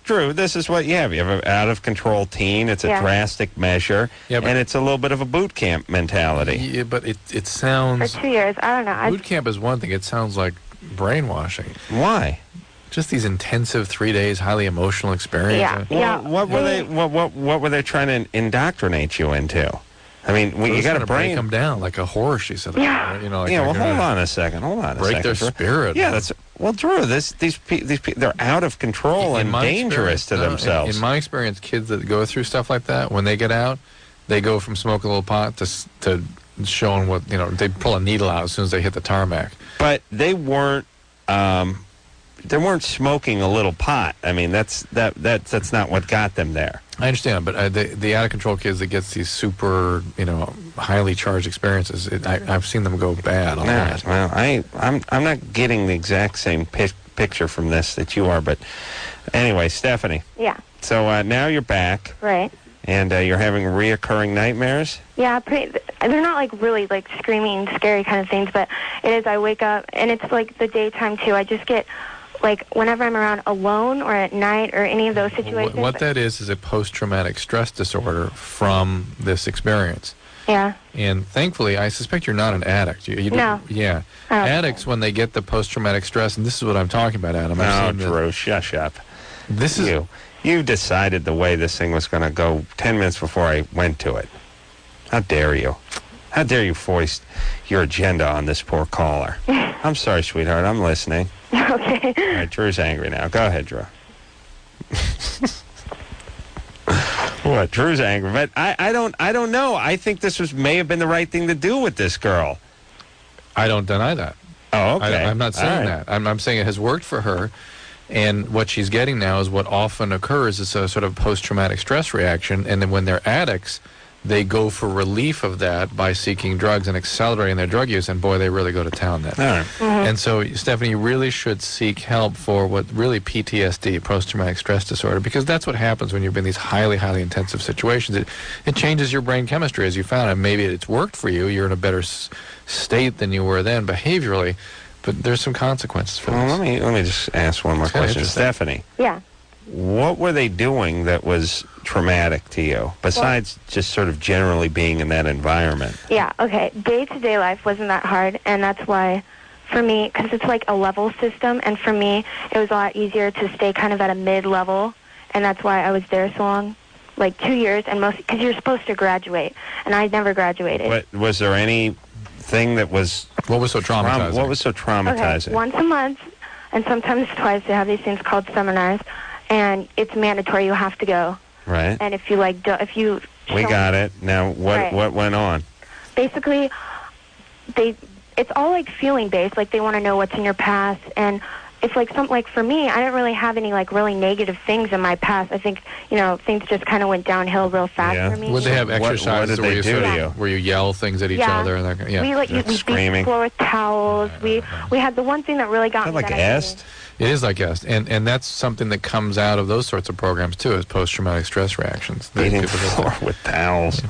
Drew, this is what you have. You have an out-of-control teen. It's a drastic measure, and it's a little bit of a boot camp mentality. Yeah, but it sounds... For 2 years, I don't know. Boot camp is one thing. It sounds like brainwashing. Why? Just these intensive 3 days, highly emotional experiences. What were they trying to indoctrinate you into? I mean, you got to break them down like a horse. She said. Yeah. You know. Like Well, hold on a second. Break their spirit. Yeah, that's Drew. These people, they're out of control and dangerous to themselves. In my experience, kids that go through stuff like that, when they get out, they go from smoking a little pot to showing what they pull a needle out as soon as they hit the tarmac. But they weren't. They weren't smoking a little pot. I mean, that's not what got them there. I understand, but the out of control kids that gets these super, highly charged experiences, I've seen them go bad. Well, I'm not getting the exact same picture from this that you are, but anyway, Stephanie. Yeah. So now you're back. Right. And you're having reoccurring nightmares? Yeah, they're not like really like screaming, scary kind of things, but it is. I wake up, and it's like the daytime too. I just get like whenever I'm around alone or at night or any of those situations. What that is a post-traumatic stress disorder from this experience. Yeah. And thankfully, I suspect you're not an addict. No. Yeah. Addicts, when they get the post-traumatic stress, and this is what I'm talking about, Adam. Drew, shush up. This is... You decided the way this thing was going to go 10 minutes before I went to it. How dare you? How dare you foist your agenda on this poor caller? I'm sorry, sweetheart. I'm listening. Okay. All right, Drew's angry now. Go ahead, Drew. What? Drew's angry, but I don't know. I think this may have been the right thing to do with this girl. I don't deny that. Oh, okay. I'm not saying that. I'm saying it has worked for her. And what she's getting now is what often occurs is a sort of post-traumatic stress reaction. And then when they're addicts, they go for relief of that by seeking drugs and accelerating their drug use. And boy, they really go to town then. All right. Mm-hmm. And so, Stephanie, you really should seek help for what really PTSD, post-traumatic stress disorder, because that's what happens when you've been in these highly, highly intensive situations. It changes your brain chemistry, as you found. And maybe it's worked for you. You're in a better state than you were then behaviorally. But there's some consequences for this. Well, let me just ask one more question. Stephanie. Yeah. What were they doing that was traumatic to you, besides just sort of generally being in that environment? Yeah, okay. Day-to-day life wasn't that hard, and that's why, for me, because it's like a level system, and for me, it was a lot easier to stay kind of at a mid-level, and that's why I was there so long, like 2 years, and because you're supposed to graduate, and I never graduated. But was there anything that was... What was so traumatizing? What was so traumatizing? Okay, once a month, and sometimes twice, they have these things called seminars, and it's mandatory. You have to go. Right. And if you we got it. Now, what went on? Basically, it's all like feeling based. Like they want to know what's in your past, and it's like for me, I didn't really have any like really negative things in my past. I think things just kind of went downhill real fast for me. Would they have exercises what did they do to you? Where you yell things at each other and that? Yeah. We beat the floor with towels. We had the one thing that really got me. Like EST? It is like EST, and that's something that comes out of those sorts of programs too, is post-traumatic stress reactions. Beating the floor with towels.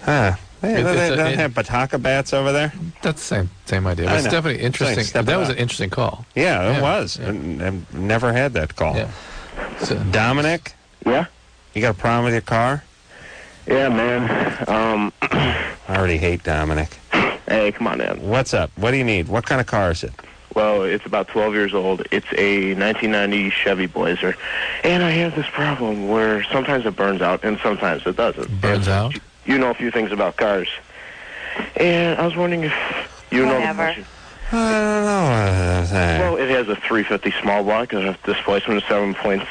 Huh. They don't have Bataka bats over there? That's the same idea. But it's definitely interesting. That was an interesting call. Yeah, it was. Yeah. I've never had that call. Yeah. So, Dominic? Yeah? You got a problem with your car? Yeah, man. I already hate Dominic. Hey, come on, man. What's up? What do you need? What kind of car is it? Well, it's about 12 years old. It's a 1990 Chevy Blazer. And I have this problem where sometimes it burns out and sometimes it doesn't. Burns out? You know a few things about cars. And I was wondering if you know... I don't know. Well, it has a 350 small block, a displacement of 7.5...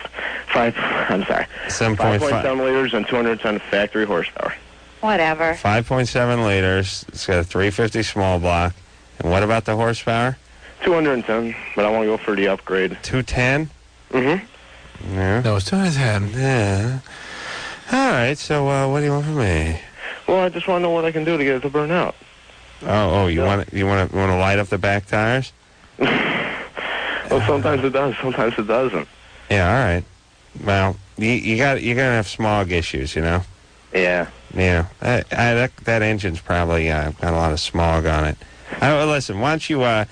I'm sorry. 5.7 liters and 210 factory horsepower. Whatever. 5.7 liters. It's got a 350 small block. And what about the horsepower? 210, but I want to go for the upgrade. 210? Mm-hmm. Yeah. No, it's to his head. Yeah. All right, so what do you want from me? Well, I just want to know what I can do to get it to burn out. You want to light up the back tires? Well, sometimes it does, sometimes it doesn't. Yeah, all right. Well, you're gonna have smog issues, you know. Yeah. Yeah. That engine's probably got a lot of smog on it. Listen, why don't you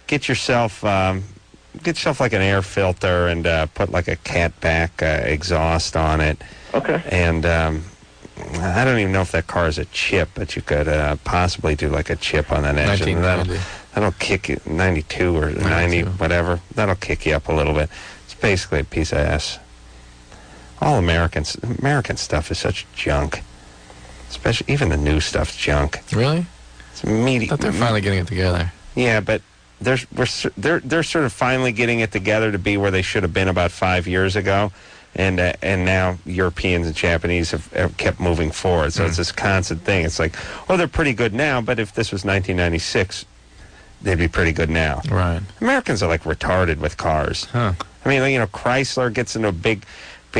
get yourself like an air filter and put like a catback exhaust on it. Okay. And I don't even know if that car is a chip, but you could possibly do like a chip on that engine. 1990. That'll kick you, 92 or 90, whatever. That'll kick you up a little bit. It's basically a piece of ass. All American stuff is such junk. Especially, even the new stuff's junk. Really? It's meaty. I thought they're finally getting it together. Yeah, but they're sort of finally getting it together to be where they should have been about 5 years ago. And now Europeans and Japanese have kept moving forward. So it's this constant thing. It's like, oh, they're pretty good now, but if this was 1996, they'd be pretty good now. Right. Americans are like retarded with cars. Huh. I mean, like, Chrysler gets into big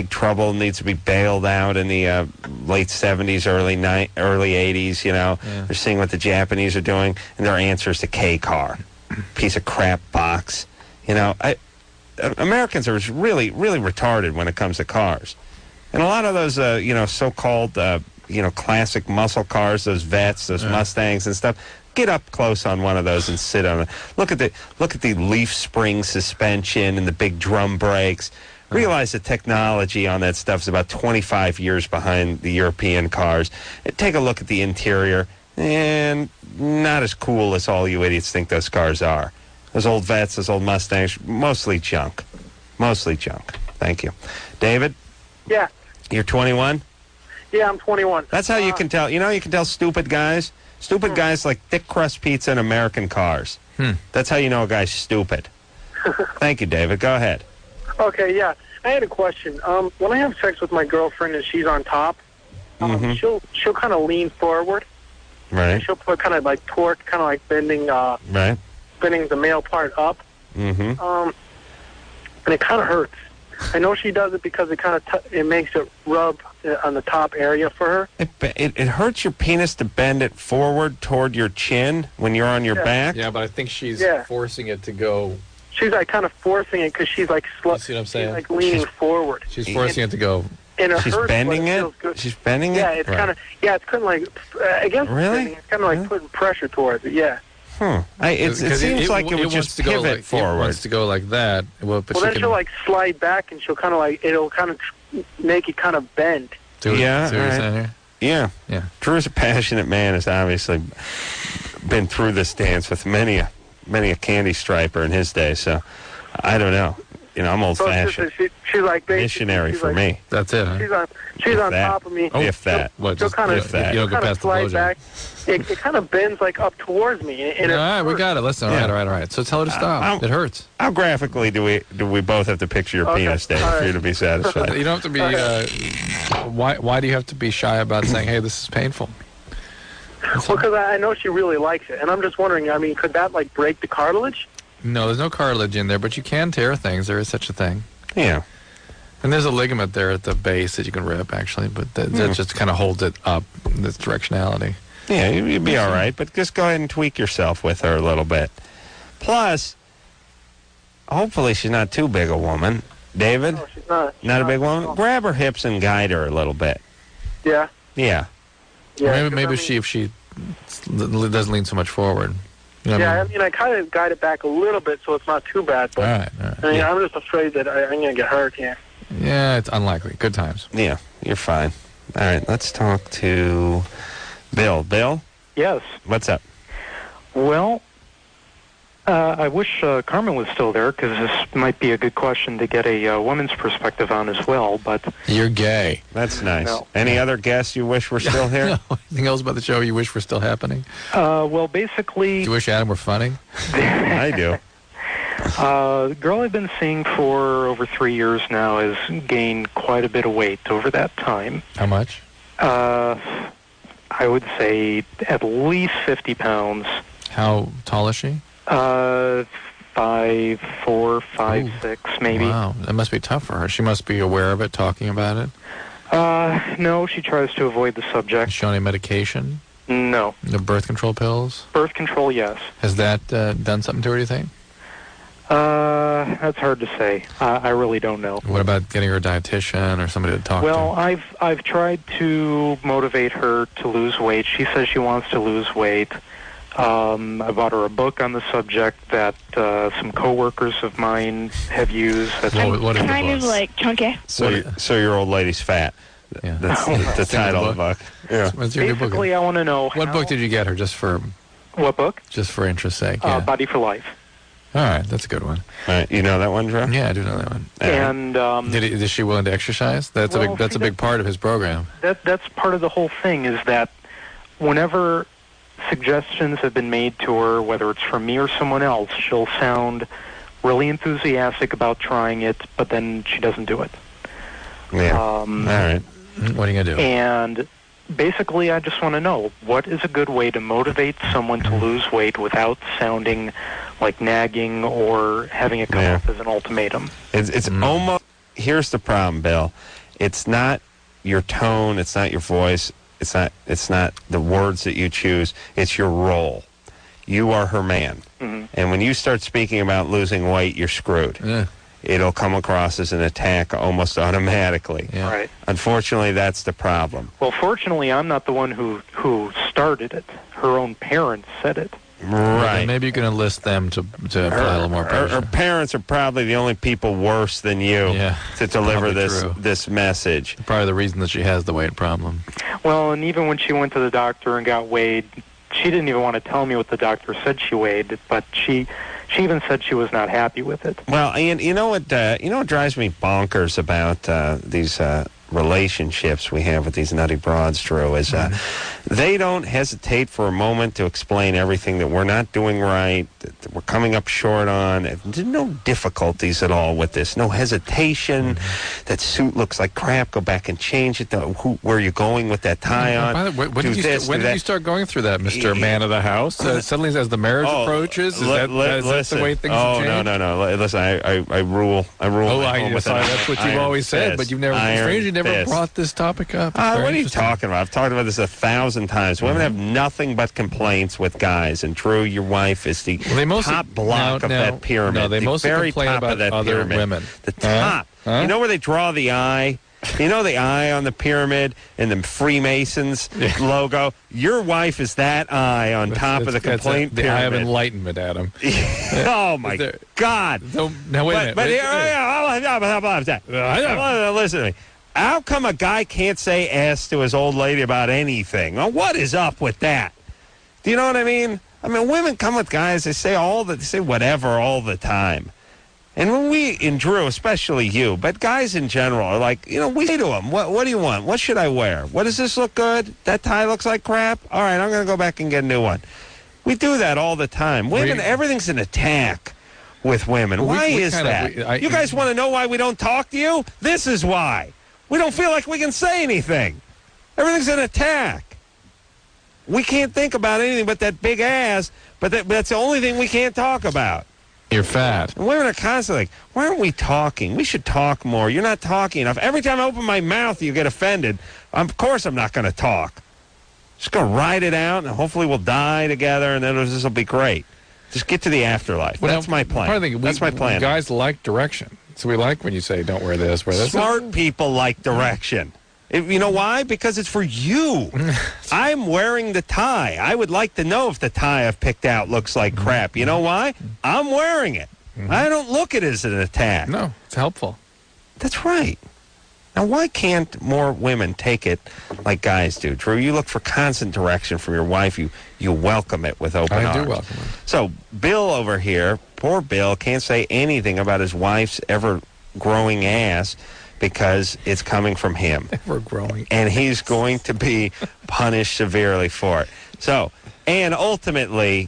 trouble, needs to be bailed out in the late 70s, early 80s, Yeah. They're seeing what the Japanese are doing, and their answer is the K car. Piece of crap box. Americans are really, really retarded when it comes to cars. And a lot of those, so-called, classic muscle cars, those Vets, those Mustangs and stuff, get up close on one of those and sit on it. Look at the leaf spring suspension and the big drum brakes. Realize the technology on that stuff is about 25 years behind the European cars. Take a look at the interior, and not as cool as all you idiots think those cars are. Those old Vets, those old Mustangs, mostly junk. Mostly junk. Thank you. David? Yeah. You're 21? Yeah, I'm 21. That's how you can tell. You can tell stupid guys? Stupid guys like thick crust pizza and American cars. That's how you know a guy's stupid. Thank you, David. Go ahead. Okay, yeah. I had a question. When I have sex with my girlfriend and she's on top, she'll kind of lean forward. Right. And she'll put kind of like torque, kind of like bending the male part up. Mm-hmm. And it kind of hurts. I know she does it because it kind of it makes it rub on the top area for her. It hurts your penis to bend it forward toward your chin when you're on your back? Yeah, but I think she's forcing it to go. She's like kind of forcing it because she's like you see what I'm saying? She's like leaning forward. She's forcing it to go. And She's hurts, bending but it? feels good. She's bending it? Yeah, it's kind of like against bending, it's kind of like putting pressure towards it. Yeah. It seems like it would just pivot forward. It wants to go like that. Well, then she'll like slide back, and she'll kind of like it'll kind of make it kind of bend. Yeah. Drew's a passionate man. Has obviously been through this dance with many a candy striper in his day. So I don't know. I'm old-fashioned. She's like missionary for me. That's it. Huh? She's on top of me. If that. She'll kind of you don't go past the slide back. It kind of bends like up towards me. And all right, we got it. Listen, all right. So tell her to stop. It hurts. How graphically do we both have to pix your penis, Dave, for you to be satisfied? You don't have to be. Why do you have to be shy about saying, "Hey, this is painful"? Well, because I know she really likes it, and I'm just wondering. I mean, could that like break the cartilage? No, there's no cartilage in there, but you can tear things. There is such a thing. Yeah. And there's a ligament there at the base that you can rip, actually, but that just kind of holds it up, this directionality. Yeah, you'd be all right, but just go ahead and tweak yourself with her a little bit. Plus, hopefully she's not too big a woman. David? No, she's not. Not a big woman? Grab her hips and guide her a little bit. Yeah. Yeah. Maybe if she doesn't lean so much forward. You know I mean, I kind of guide it back a little bit so it's not too bad. But all right. I mean, I'm just afraid that I'm going to get hurt here. Yeah, it's unlikely. Good times. Yeah, you're fine. All right, let's talk to Bill. Bill? Yes. What's up? Well, I wish Carmen was still there, because this might be a good question to get a woman's perspective on as well, but... You're gay. That's nice. No. Any other guests you wish were still here? No. Anything else about the show you wish were still happening? Well, basically... Do you wish Adam were funny? I do. The girl I've been seeing for over 3 years now has gained quite a bit of weight over that time. How much? I would say at least 50 pounds. How tall is she? 5'4", 5'6", maybe. Wow, that must be tough for her. She must be aware of it, talking about it. No, she tries to avoid the subject. Is she on any medication? No. The birth control pills? Birth control, yes. Has that done something to her, do you think? That's hard to say. I really don't know. What about getting her a dietitian or somebody to talk to? Well, I've tried to motivate her to lose weight. She says she wants to lose weight. I bought her a book on the subject that some coworkers of mine have used. That's what is the kind book? of like chunky. So your old lady's fat. Yeah. That's the title of the book. Yeah. What's your new book? Basically, I want to know What book did you get her, just for... What book? Just for interest's sake, yeah. Body for Life. All right, that's a good one. All right, you know that one, Drew? Yeah, I do know that one. And is she willing to exercise? That's a big part of his program. That's part of the whole thing, is that whenever suggestions have been made to her, whether it's from me or someone else, she'll sound really enthusiastic about trying it, but then she doesn't do it. Yeah. All right. What are you going to do? And basically, I just want to know, what is a good way to motivate someone to lose weight without sounding like nagging or having it come off as an ultimatum? It's almost... Here's the problem, Bill. It's not your tone. It's not your voice. It's not the words that you choose. It's your role. You are her man. Mm-hmm. And when you start speaking about losing weight, you're screwed. Yeah. It'll come across as an attack almost automatically. Yeah. Right. Unfortunately, that's the problem. Well, fortunately, I'm not the one who started it. Her own parents said it. Right. Maybe you can enlist them to apply a little more pressure. Her parents are probably the only people worse than you to deliver this message. Probably the reason that she has the weight problem. Well, and even when she went to the doctor and got weighed, she didn't even want to tell me what the doctor said she weighed, but she even said she was not happy with it. Well, and you know what drives me bonkers about these relationships we have with these nutty broads, Drew, is they don't hesitate for a moment to explain everything that we're not doing right, that we're coming up short on. There's no difficulties at all with this. No hesitation. That suit looks like crap. Go back and change it. Where are you going with that tie on? By the way, when did you start going through that, Mr. Man of the House? Suddenly, as the marriage approaches, is that the way things have changed? No. Listen, I rule. That's what you've always said, but you've never brought this topic up. What are you talking about? I've talked about this 1,000 times. Women have nothing but complaints with guys, and Drew, your wife is the top block of that pyramid. No, they mostly complain about other women. The top. You know where they draw the eye? You know the eye on the pyramid and the Freemasons logo? Your wife is that eye on top of the complaint pyramid. The eye of enlightenment, Adam. Oh, my God. Now, wait a minute. Listen to me. How come a guy can't say ass to his old lady about anything? Well, what is up with that? Do you know what I mean? I mean, women come with guys, they say whatever all the time. And when Drew, especially you, but guys in general are like, we say to them, what do you want? What should I wear? What does this look good? That tie looks like crap? All right, I'm going to go back and get a new one. We do that all the time. Women, everything's an attack with women. Why is that? You guys want to know why we don't talk to you? This is why. We don't feel like we can say anything. Everything's an attack. We can't think about anything but that big ass, but that's the only thing we can't talk about. You're fat. And women are constantly like, why aren't we talking? We should talk more. You're not talking enough. Every time I open my mouth, you get offended. Of course I'm not going to talk. Just going to ride it out, and hopefully we'll die together, and then this will be great. Just get to the afterlife. That's my plan. That's my plan. Guys like direction. So we like when you say, don't wear this, wear this. Smart people like direction. You know why? Because it's for you. I'm wearing the tie. I would like to know if the tie I've picked out looks like crap. You know why? I'm wearing it. I don't look at it as an attack. No, it's helpful. That's right. Now, why can't more women take it like guys do? Drew, you look for constant direction from your wife. You welcome it with open arms. I do welcome it. So Bill over here, poor Bill, can't say anything about his wife's ever-growing ass because it's coming from him. Ever-growing. And he's going to be punished severely for it. So, and ultimately,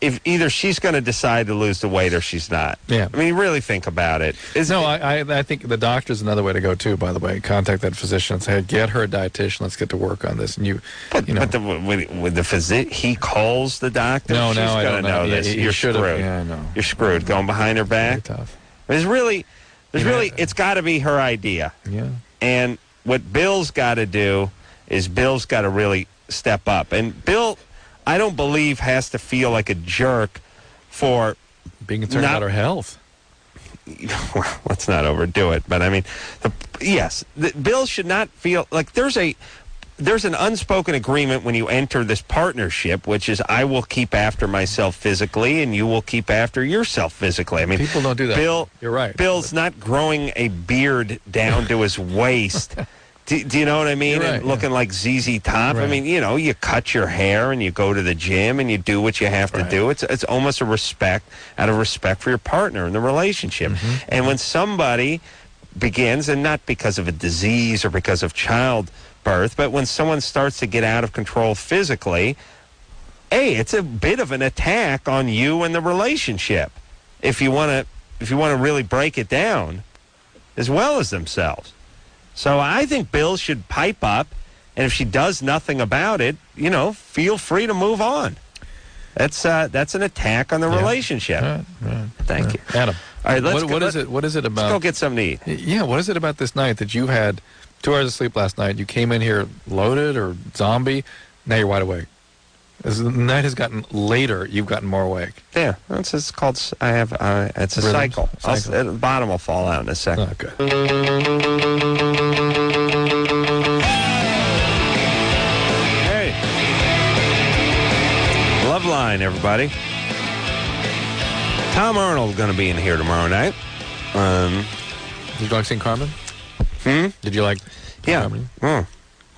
if either she's going to decide to lose the weight or she's not. Yeah. I mean, really think about it. I think the doctor's another way to go too. By the way, contact that physician and say, hey, get her a dietitian. Let's get to work on this. And But with the physician, he calls the doctor. No, she's I going don't to know. know this. You You're should have. screwed. Yeah, I know. You're screwed. Going behind her back. Very tough. There's really, it's got to be her idea. Yeah. And what Bill's got to do is Bill's got to really step up. And Bill, I don't believe, has to feel like a jerk for being concerned about her health. Well, let's not overdo it. But I mean, Bill should not feel like there's an unspoken agreement when you enter this partnership, which is I will keep after myself physically and you will keep after yourself physically. I mean, people don't do that. Bill, you're right. Bill's not growing a beard down to his waist. Do you know what I mean? Right, and looking like ZZ Top. Right. I mean, you cut your hair and you go to the gym and you do what you have to do. It's almost out of respect for your partner in the relationship. And when somebody begins, and not because of a disease or because of childbirth, but when someone starts to get out of control physically, it's a bit of an attack on you and the relationship. If you want to really break it down, as well as themselves. So I think Bill should pipe up, and if she does nothing about it, feel free to move on. That's an attack on the relationship. Thank you, Adam. All right, What is it about? Let's go get something to eat. Yeah, what is it about this night that you had 2 hours of sleep last night? You came in here loaded or zombie. Now you're wide awake. As the night has gotten later, you've gotten more awake. Yeah, it's called. It's a cycle. The bottom will fall out in a second. Okay. Hey, Loveline, everybody. Tom Arnold's going to be in here tomorrow night. Did you like seeing Carmen? Did you like Carmen? Yeah.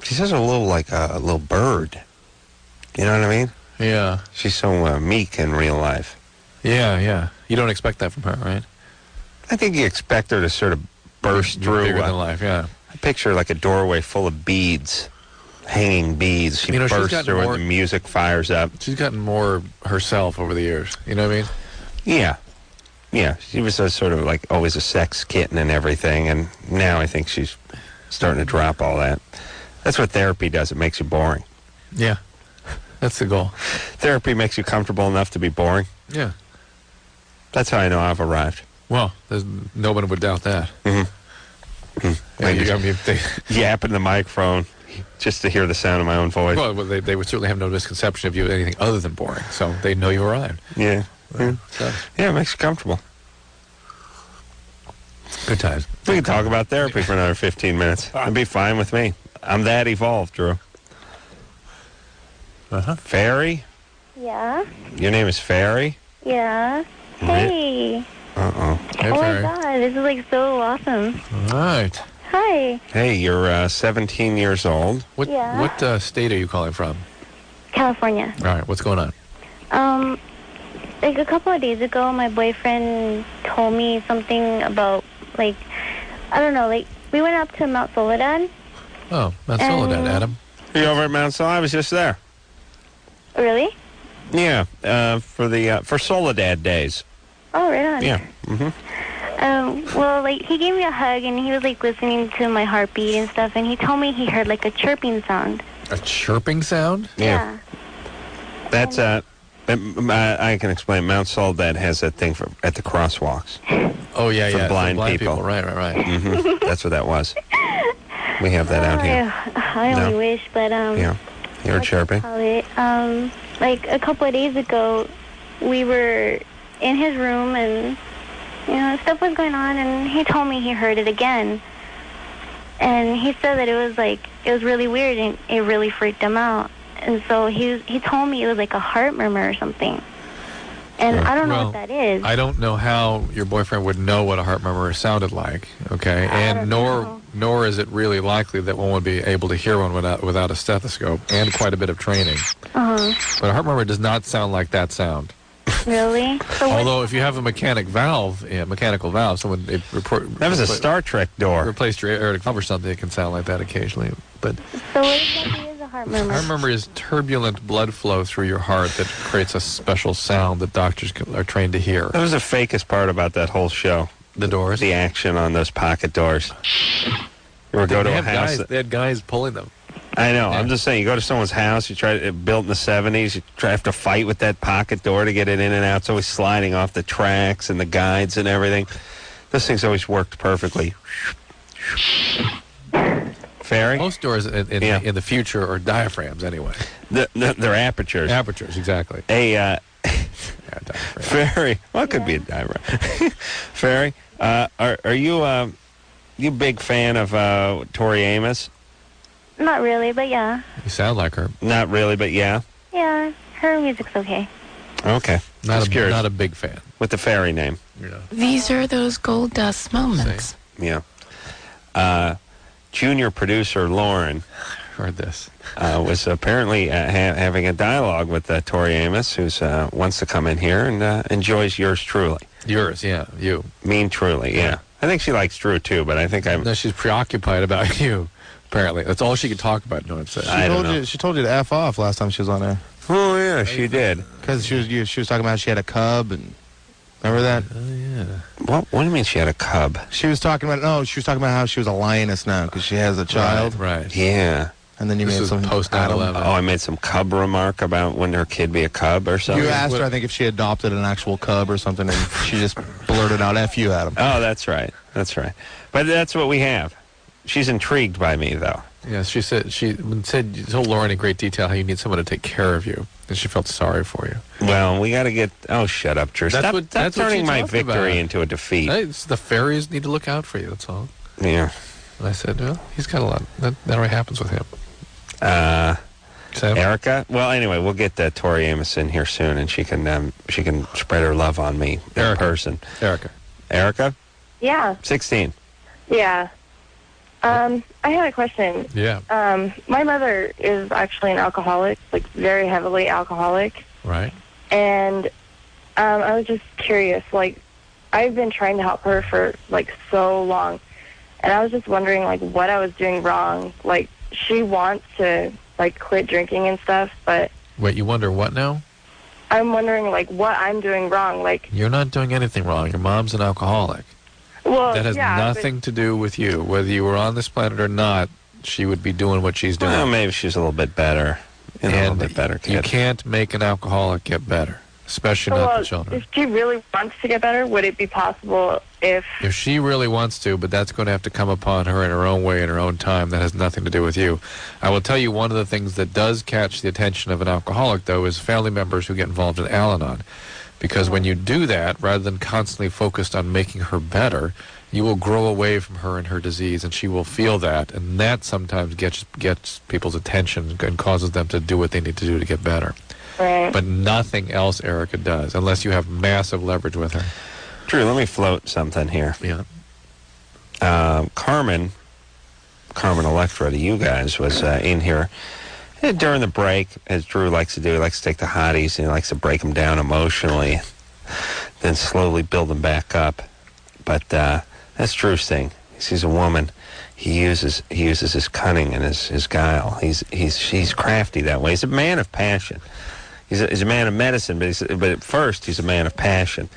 She says a little bird. You know what I mean? Yeah. She's so meek in real life. Yeah. You don't expect that from her, right? I think you expect her to sort of burst through. Bigger than life, yeah. I picture like a doorway full of beads, hanging beads. She bursts through and the music fires up. She's gotten more herself over the years. You know what I mean? Yeah. Yeah. She was sort of like always a sex kitten and everything, and now I think she's starting to drop all that. That's what therapy does. It makes you boring. Yeah. That's the goal. Therapy makes you comfortable enough to be boring. Yeah. That's how I know I've arrived. Well, nobody would doubt that. Yap in the microphone just to hear the sound of my own voice. Well, they would certainly have no misconception of you as anything other than boring, so they know you arrived. Yeah. So. Yeah, it makes you comfortable. Good times. We can talk about therapy for another 15 minutes. It'd be fine with me. I'm that evolved, Drew. Fairy? Yeah. Your name is Fairy? Yeah. Hey. Hey, oh Fairy. my God, this is so awesome. All right. Hi. Hey, you're 17 years old. What state are you calling from? California. All right, what's going on? Like a couple of days ago, my boyfriend told me something about, I don't know, we went up to Mount Soledad. Oh, Mount Soledad, Adam. Are you over at Mount Soledad? I was just there. Really? Yeah, for Soledad days. Oh, right on. Yeah. Well, he gave me a hug, and he was, listening to my heartbeat and stuff, and he told me he heard, a chirping sound. A chirping sound? Yeah. That's, I can explain. Mount Soledad has that thing at the crosswalks. Oh, yeah, for blind people. Right. That's what that was. We have that out here. I only wish, but, Yeah. You were chirping? A couple of days ago, we were in his room, and, stuff was going on, and he told me he heard it again. And he said that it was really weird, and it really freaked him out. And so he told me it was like a heart murmur or something. And I don't know what that is. I don't know how your boyfriend would know what a heart murmur sounded like, okay? And nor is it really likely that one would be able to hear one without a stethoscope and quite a bit of training. But a heart murmur does not sound like that sound. Really? Although if you have a mechanical valve, someone that was a Star Trek door. Replaced your air to cover something, it can sound like that occasionally. But so what exactly is a heart murmur? Heart murmur is turbulent blood flow through your heart that creates a special sound that doctors are trained to hear. That was the fakest part about that whole show. The doors? The action on those pocket doors. You ever go to a house? They had guys pulling them. I know. Yeah. I'm just saying, you go to someone's house, you try to, built in the 70s, you have to fight with that pocket door to get it in and out. It's always sliding off the tracks and the guides and everything. Those things always worked perfectly. Fairy? Most doors in the future are diaphragms anyway. They're apertures. Apertures, exactly. Fairy. Well, it could be a diaphragm. Fairy, are you you big fan of Tori Amos? Not really, but yeah. You sound like her. Not really, but yeah. Yeah, her music's okay. Okay. Not a big fan. With the fairy name. Yeah. These are those gold dust moments. Yeah. Junior producer Lauren heard this. Was apparently having a dialogue with Tori Amos, who wants to come in here and enjoys yours truly. Yours, yeah, you. Mean truly, yeah. I think she likes Drew too, but I think No, she's preoccupied about you. Apparently, that's all she could talk about. No, it's She told you to F off last time she was on there. Oh yeah, she did. Because she was talking about she had a cub and. Remember that? Oh, yeah. What do you mean she had a cub? She was talking about how she was a lioness now because she has a child. Right. Yeah. And then you made some post 9/11. Oh, I made some cub remark about when her kid be a cub or something. You asked her, I think, if she adopted an actual cub or something, and she just blurted out "F you" at him. Oh, that's right. That's right. But that's what we have. She's intrigued by me, though. Yes, she told Lauren in great detail how you need someone to take care of you, and she felt sorry for you. Well, we got to get. Oh, shut up, Drew. Stop turning my victory about. Into a defeat. It's the fairies need to look out for you. That's all. Yeah. And I said, well, he's got a lot. That already happens with him. Erica. Well, anyway, we'll get Tori Amos in here soon, and she can spread her love on me in person. Erica. Yeah. 16. Yeah. I had a question. Yeah. My mother is actually an alcoholic, like very heavily alcoholic. Right. And I was just curious, like, I've been trying to help her for, like, so long. And I was just wondering, like, what I was doing wrong. Like, she wants to, like, quit drinking and stuff, but... Wait, you wonder what now? I'm wondering, like, what I'm doing wrong. Like, you're not doing anything wrong. Your mom's an alcoholic. Well, that has nothing to do with you. Whether you were on this planet or not, she would be doing what she's doing. Well, maybe she's a little bit better. A little bit better kid. You can't make an alcoholic get better, especially not the children. If she really wants to get better, would it be possible if... If she really wants to, but that's going to have to come upon her in her own way, in her own time. That has nothing to do with you. I will tell you one of the things that does catch the attention of an alcoholic, though, is family members who get involved in Al-Anon. Because when you do that, rather than constantly focused on making her better, you will grow away from her and her disease, and she will feel that. And that sometimes gets people's attention and causes them to do what they need to do to get better. Right. But nothing else Erica does, unless you have massive leverage with her. Drew, let me float something here. Yeah. Carmen Electra to you guys was in here during the break, as Drew likes to do. He likes to take the hotties and he likes to break them down emotionally, then slowly build them back up. But that's Drew's thing. He sees a woman, he uses his cunning and his guile. He's crafty that way. He's a man of passion. He's a man of medicine, but at first he's a man of passion,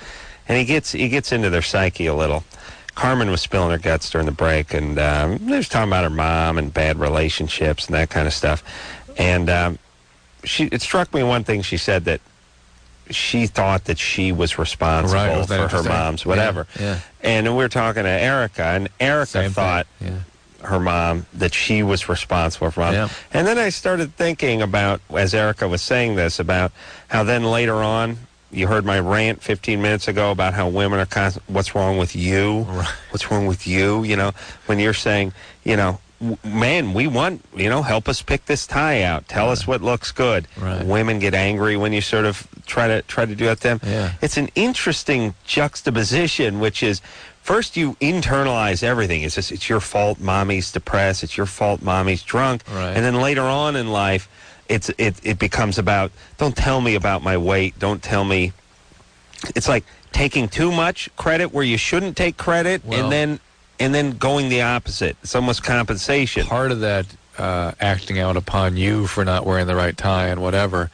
and he gets into their psyche a little. Carmen was spilling her guts during the break, and they was talking about her mom and bad relationships and that kind of stuff. And it struck me one thing she said, that she thought that she was responsible for her mom's whatever. Yeah. And we were talking to Erica, and Erica thought her mom, that she was responsible for mom. Yeah. And then I started thinking about, as Erica was saying this, about how then later on, you heard my rant 15 minutes ago about how women are what's wrong with you? Right. What's wrong with you? You know, when you're saying, you know, man, we want, help us pick this tie out. Tell us what looks good. Right. Women get angry when you sort of try to do that to them. Yeah. It's an interesting juxtaposition, which is, first you internalize everything. It's just, it's your fault mommy's depressed. It's your fault mommy's drunk. Right. And then later on in life, it becomes about, don't tell me about my weight. Don't tell me. It's like taking too much credit where you shouldn't take credit, and then going the opposite. It's almost compensation. Part of that acting out upon you for not wearing the right tie and whatever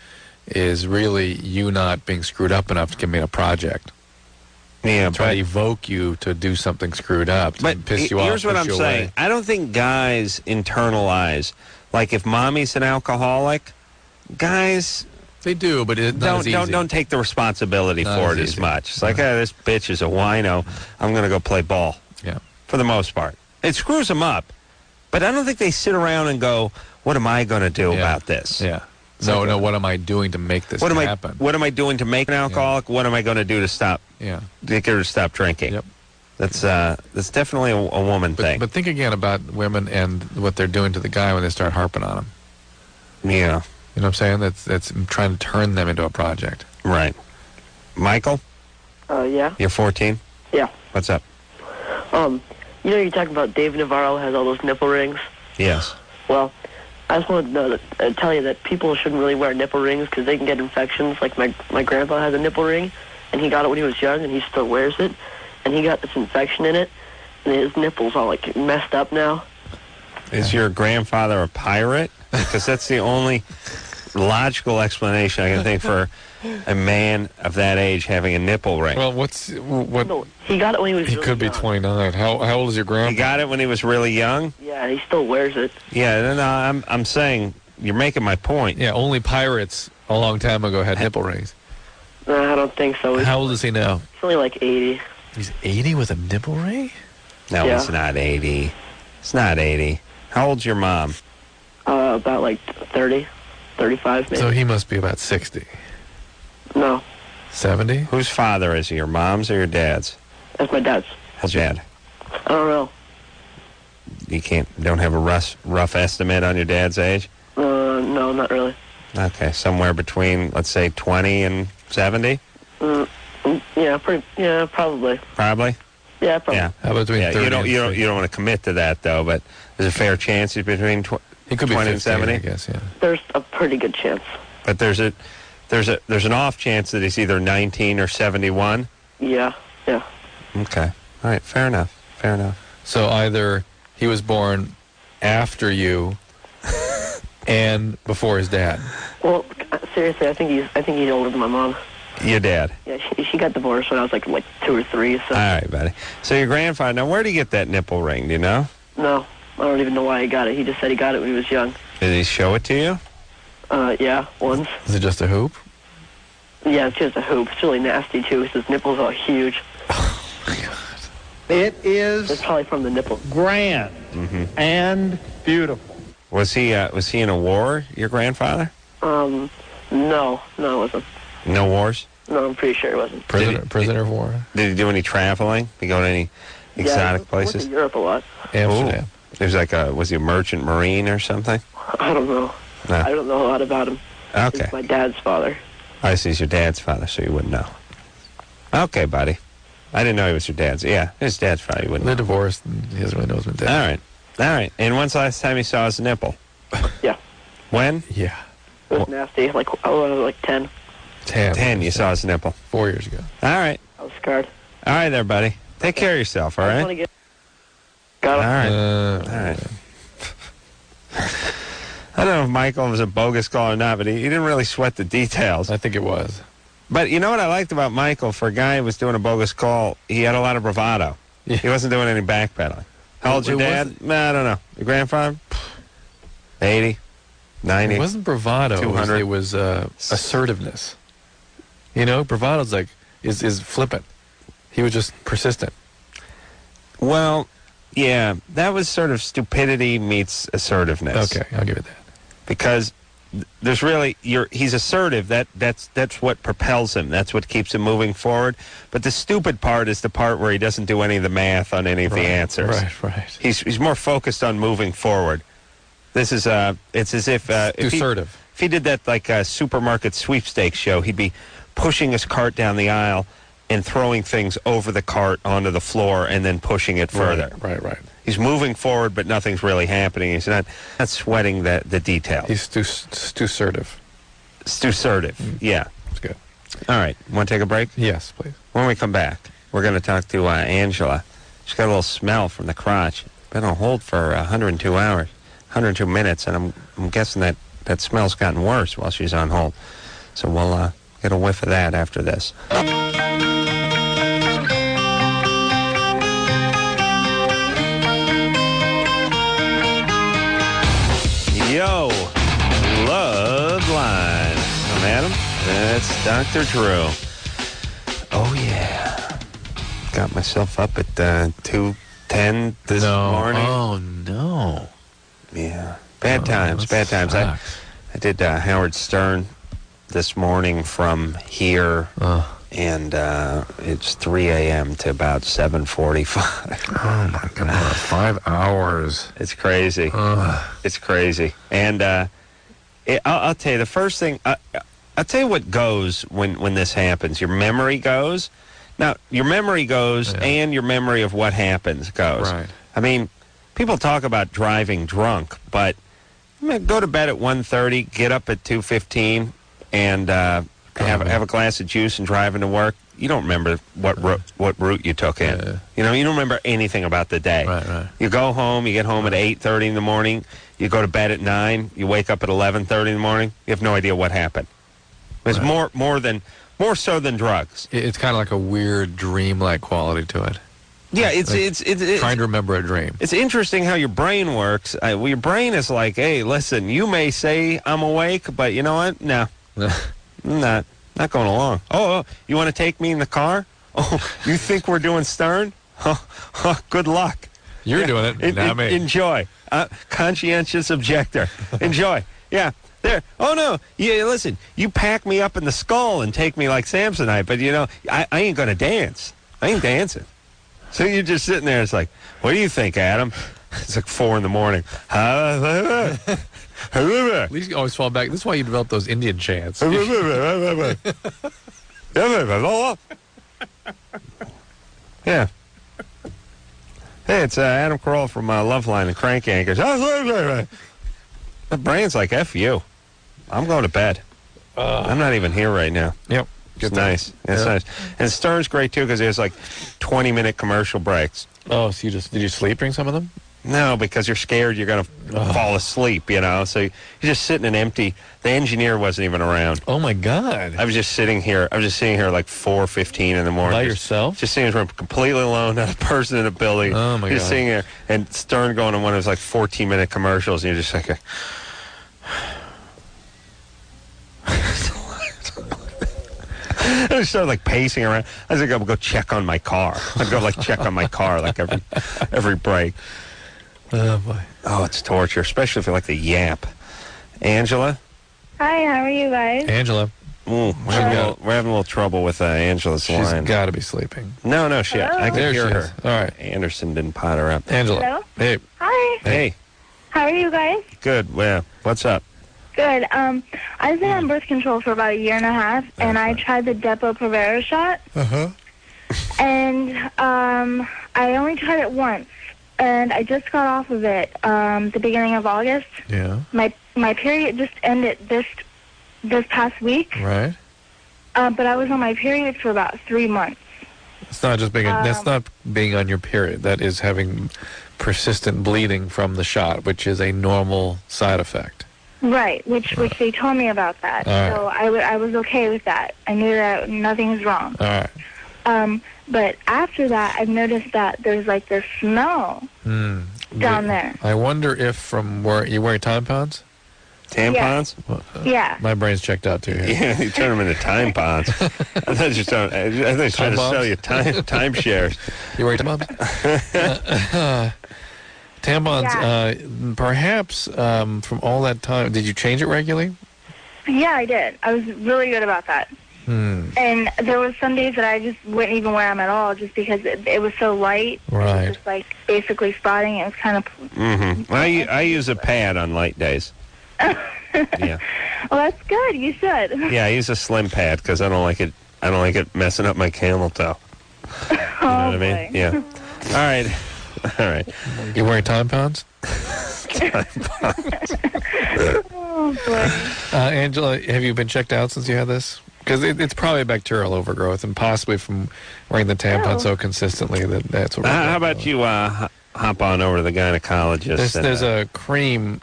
is really you not being screwed up enough to give me a project. Yeah, try to evoke you to do something screwed up, to piss you off. Here's what I'm saying. I don't think guys internalize, like if mommy's an alcoholic, guys... They do, but it's not as easy. Don't take the responsibility for it as much. It's like, hey, this bitch is a wino. I'm going to go play ball. Yeah. For the most part. It screws them up. But I don't think they sit around and go, what am I going to do about this? Yeah. No, what am I doing to make this happen? What am I doing to make an alcoholic? Yeah. What am I going to do to stop? Yeah. To get her to stop drinking? Yep. That's definitely a woman thing. But think again about women and what they're doing to the guy when they start harping on him. Yeah. You know what I'm saying? That's trying to turn them into a project. Right. Michael? Yeah. You're 14? Yeah. What's up? You know you're talking about Dave Navarro has all those nipple rings? Yes. Well, I just wanted to tell you that people shouldn't really wear nipple rings because they can get infections. Like my grandpa has a nipple ring, and he got it when he was young, and he still wears it, and he got this infection in it, and his nipples all like messed up now. Is your grandfather a pirate? Because that's the only logical explanation I can think for a man of that age having a nipple ring. Well, No, he got it when he was He really could be young. 29. How old is your grandpa? He got it when he was really young? Yeah, he still wears it. Yeah, no, I'm saying, you're making my point. Yeah, only pirates a long time ago had nipple rings. No, I don't think so. How old is he now? He's only like 80. He's 80 with a nipple ring? No, Yeah. it's not 80. It's not 80. How old's your mom? About like 30, 35 maybe. So he must be about 60. No, 70? Whose father is he, your mom's or your dad's? that's my dad's. How's dad? I don't know. You don't have a rough estimate on your dad's age? No, not really. Okay, somewhere between, let's say, 20 and 70? Yeah, probably. Probably? Yeah, probably. Yeah. How about between 30 you don't want to commit to that, though, but there's a fair chance he's between 20 and 70? I guess, yeah. There's a pretty good chance. But there's an off chance that he's either 19 or 71? Yeah. Okay. All right, fair enough. So either he was born after you and before his dad. Well, seriously, I think he's older than my mom. Your dad? Yeah, she got divorced when I was like 2 or 3. So. All right, buddy. So your grandfather, now where did he get that nipple ring, do you know? No, I don't even know why he got it. He just said he got it when he was young. Did he show it to you? Yeah, once. Is it just a hoop? Yeah, it's just a hoop. It's really nasty, too. His nipples are huge. It is... It's probably from the nipple. Grand and beautiful. Was he in a war, your grandfather? No, it wasn't. No wars? No, I'm pretty sure it wasn't. Prisoner of war? Did he do any traveling? Did he go to any exotic I went places? to Europe a lot. Amsterdam. He was was he a merchant marine or something? I don't know. No. I don't know a lot about him. Okay. He's my dad's father. I see, he's your dad's father, so you wouldn't know. Okay, buddy. I didn't know he was your dad's. Yeah, his dad's father, you wouldn't know. They're divorced, and he doesn't really know his dad. All right. And when's the last time you saw his nipple? Yeah. When? Yeah. It was nasty. Like 10. 10, you saw his nipple. 4 years ago. All right. I was scarred. All right there, buddy. Take care of yourself, all right? Got it. All right. I don't know if Michael was a bogus call or not, but he didn't really sweat the details. I think it was. But you know what I liked about Michael? For a guy who was doing a bogus call, he had a lot of bravado. Yeah. He wasn't doing any backpedaling. How old's your dad? I don't know. Your grandfather? 80? 90? It wasn't bravado. 200? It was assertiveness. You know, bravado's like, is flippant. He was just persistent. Well, yeah, that was sort of stupidity meets assertiveness. Okay, I'll give it that. Because there's really, he's assertive. That's what propels him. That's what keeps him moving forward. But the stupid part is the part where he doesn't do any of the math on any of the answers. Right. He's more focused on moving forward. This is it's as if assertive. If he did that like supermarket sweepstakes show, he'd be pushing his cart down the aisle and throwing things over the cart onto the floor and then pushing it further. Right. He's moving forward, but nothing's really happening. He's not sweating the details. He's too assertive. Yeah. That's good. All right. Want to take a break? Yes, please. When we come back, we're going to talk to Angela. She's got a little smell from the crotch. Been on hold for 102 hours. 102 minutes, and I'm guessing that smell's gotten worse while she's on hold. So we'll get a whiff of that after this. Yo, Loveline. I'm Adam. That's Dr. Drew. Oh, yeah. Got myself up at 2:10 this morning. Oh, no. Yeah. Bad times. I did Howard Stern this morning from here, and it's 3 a.m. to about 7:45. Oh, my God. 5 hours. It's crazy. It's crazy. And I'll tell you, the first thing, I'll tell you what goes when this happens. Your memory goes. Now, your memory goes, and your memory of what happens goes. Right. I mean, people talk about driving drunk, but go to bed at 1:30, get up at 2:15, and have a glass of juice and drive into work. You don't remember what route you took in. You know, you don't remember anything about the day. Right. You go home, you get home at 8:30 in the morning, you go to bed at 9, you wake up at 11:30 in the morning, you have no idea what happened. It's more so than drugs. It's kind of like a weird dream-like quality to it. Yeah, it's trying to remember a dream. It's interesting how your brain works. Your brain is like, hey, listen, you may say I'm awake, but you know what? No, not going along. Oh, you want to take me in the car? Oh, you think we're doing Stern? Good luck. You're doing it, not me. Enjoy. Conscientious objector. Enjoy. Yeah. There. Oh, no. Yeah, listen, you pack me up in the skull and take me like Samsonite, but, you know, I ain't going to dance. I ain't dancing. So you're just sitting there. It's like, what do you think, Adam? It's like 4 in the morning. At least you always fall back. This is why you develop those Indian chants. Yeah. Hey, it's Adam Carolla from Loveline and Crank Anchors. The brain's like, F you. I'm going to bed. I'm not even here right now. Yep. It's nice. It's nice. And Stern's great, too, because there's like 20-minute commercial breaks. Oh, so did you sleep during some of them? No, because you're scared you're going to fall asleep, you know. So you're just sitting in empty. The engineer wasn't even around. Oh, my God. I was just sitting here like 4:15 in the morning. By yourself? Just sitting here completely alone, not a person in the building. Oh, my God. Just sitting there. And Stern going on one of those like 14-minute commercials, and you're just like... I started like pacing around. I was like, I'll go check on my car. I'd go like check on my car like every break. Oh, boy. Oh, it's torture, especially if you like the yap. Angela? Hi, how are you guys? Angela. We're having a little trouble with Angela's line. She's got to be sleeping. No, she. I can hear her. All right. Anderson didn't pot her up. Angela. Hello? Hey. Hi. Hey. How are you guys? Good. Well, what's up? Good. I've been on birth control for about a year and a half, and I tried the Depo-Provera shot. Uh-huh. And I only tried it once, and I just got off of it the beginning of August. Yeah. My period just ended this past week. Right. But I was on my period for about 3 months. It's not just being that's not being on your period. That is having persistent bleeding from the shot, which is a normal side effect. Right, which they told me about that. All so I was okay with that. I knew that nothing was wrong. All right. But after that, I've noticed that there's like this smell down there. I wonder if from where you wear tampons? Tampons? Yeah. My brain's checked out too. Yeah, you turn them into tampons. I thought you were trying to sell you timeshares. You wear tampons? Tampons, perhaps from all that time, did you change it regularly? Yeah, I did. I was really good about that. And there was some days that I just wouldn't even wear them at all just because it was so light. Right. It was just like basically spotting. It was kind of... Mm-hmm. I use a pad on light days. Yeah. Well, that's good. You should. Yeah, I use a slim pad because I don't like it messing up my camel toe. You know what I mean? Yeah. All right. You wearing tampons? Oh, boy. Angela, have you been checked out since you had this? Because it's probably bacterial overgrowth and possibly from wearing the tampon so consistently that's what How about you hop on over to the gynecologist. There's a cream,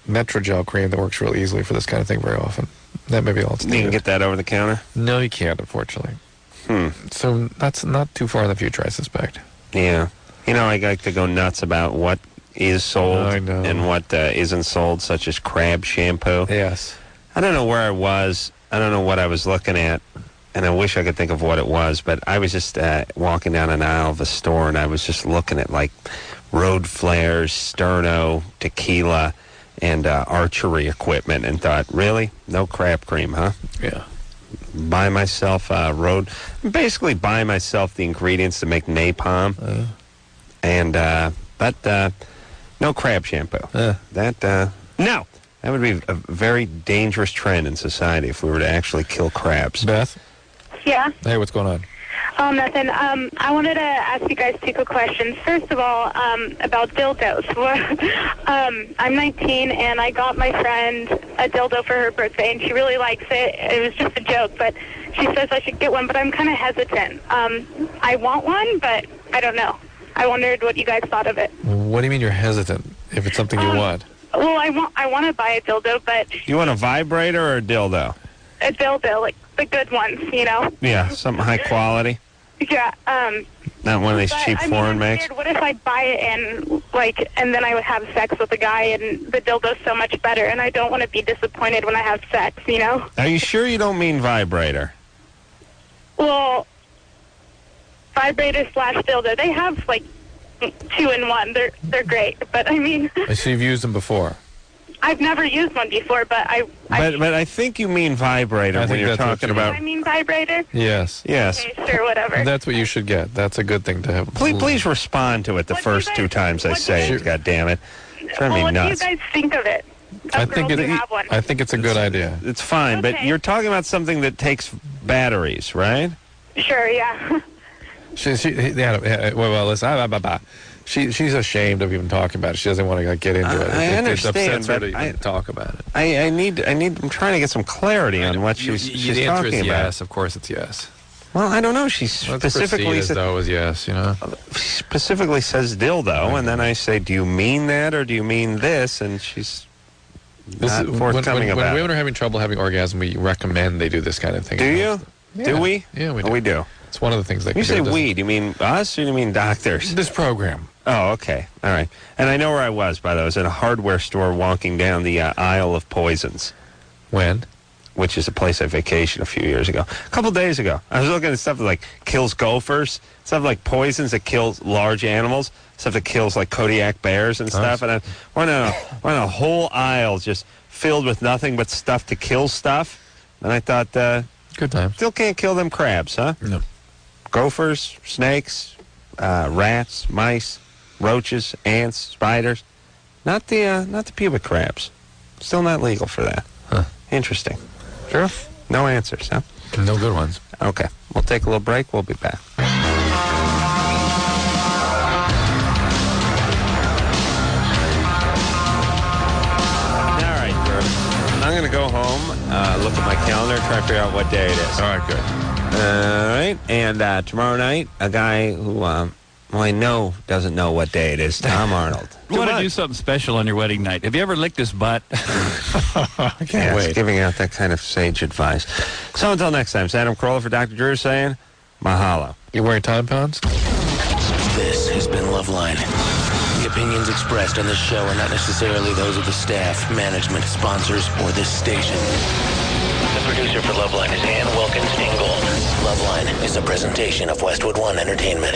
Metrogel cream that works real easily for this kind of thing very often. That may be all it's needed. You can get that over the counter? No, you can't, unfortunately. So that's not too far in the future, I suspect. Yeah. You know, I like to go nuts about what is sold and what isn't sold, such as crab shampoo. Yes. I don't know where I was. I don't know what I was looking at, and I wish I could think of what it was, but I was just walking down an aisle of a store, and I was just looking at, like, road flares, sterno, tequila, and archery equipment, and thought, really? No crab cream, huh? Yeah. Buy myself basically buy myself the ingredients to make napalm, but no crab shampoo. No. That would be a very dangerous trend in society if we were to actually kill crabs. Beth? Yeah. Hey, what's going on? Nothing. I wanted to ask you guys 2 quick questions. First of all, about dildos. I'm 19, and I got my friend a dildo for her birthday, and she really likes it. It was just a joke, but she says I should get one, but I'm kind of hesitant. I want one, but I don't know. I wondered what you guys thought of it. What do you mean you're hesitant if it's something you want? Well, I want to buy a dildo, but... You want a vibrator or a dildo? A dildo, like the good ones, you know? Yeah, something high quality. Yeah, Not one of these cheap foreign makes. What if I buy it and then I would have sex with a guy and the dildo's so much better, and I don't want to be disappointed when I have sex, you know? Are you sure you don't mean vibrator? Well, vibrator / dildo, they have like 2-in-1. They're great, but I mean... So you've used them before? I've never used one before, but But I think you mean vibrator when you're talking about... I mean vibrator? Yes. Yes. Okay, sure, whatever. That's what you should get. That's a good thing to have. Please respond to it the first 2 times I say it, God damn it. Drive me What nuts. do you guys think of it? I think it's a good idea. It's fine, but you're talking about something that takes batteries, right? Sure, yeah. Well, listen, she's ashamed of even talking about it. She doesn't want to get into it. I It understand, upsets her but to even talk about it. I'm trying to get some clarity on what she's The answer talking is about. yes. Of course, it's yes. Well, I don't know. She Let's specifically proceed as though as yes, you know. specifically says dildo, and then I say, "Do you mean that, or do you mean this?" And she's not forthcoming when about women it. are having trouble having orgasm, we recommend they do this kind of thing. Do you? Yeah. Do we? Yeah, we do. Oh, we do. It's one of the things they You can do. say we? Do you mean us, or do you mean doctors? This program. Oh, okay. All right. And I know where I was, by the way. I was in a hardware store walking down the aisle of poisons. When? Which is a place I vacationed a few years ago. A couple days ago. I was looking at stuff that, like, kills gophers, stuff like poisons that kills large animals, stuff that kills, like, Kodiak bears and stuff. And I went on a whole aisle just filled with nothing but stuff to kill stuff. And I thought, good time. Still can't kill them crabs, huh? No. Gophers, snakes, rats, mice, roaches, ants, spiders. Not the pubic crabs. Still not legal for that. Huh. Interesting. Sure. No answers, huh? No good ones. Okay. We'll take a little break. We'll be back. All right, Drew. I'm going to go home, look at my calendar, try to figure out what day it is. All right, good. All right. And tomorrow night, a guy who I know doesn't know what day it is, Tom Arnold. You want to do something special on your wedding night. Have you ever licked his butt? I can't wait. Giving out that kind of sage advice. So until next time, it's Adam Carolla for Dr. Drew saying, mahalo. You wearing time pounds? This has been Loveline. The opinions expressed on this show are not necessarily those of the staff, management, sponsors, or this station. The producer for Loveline is Ann Wilkins Ingold. Loveline is a presentation of Westwood One Entertainment.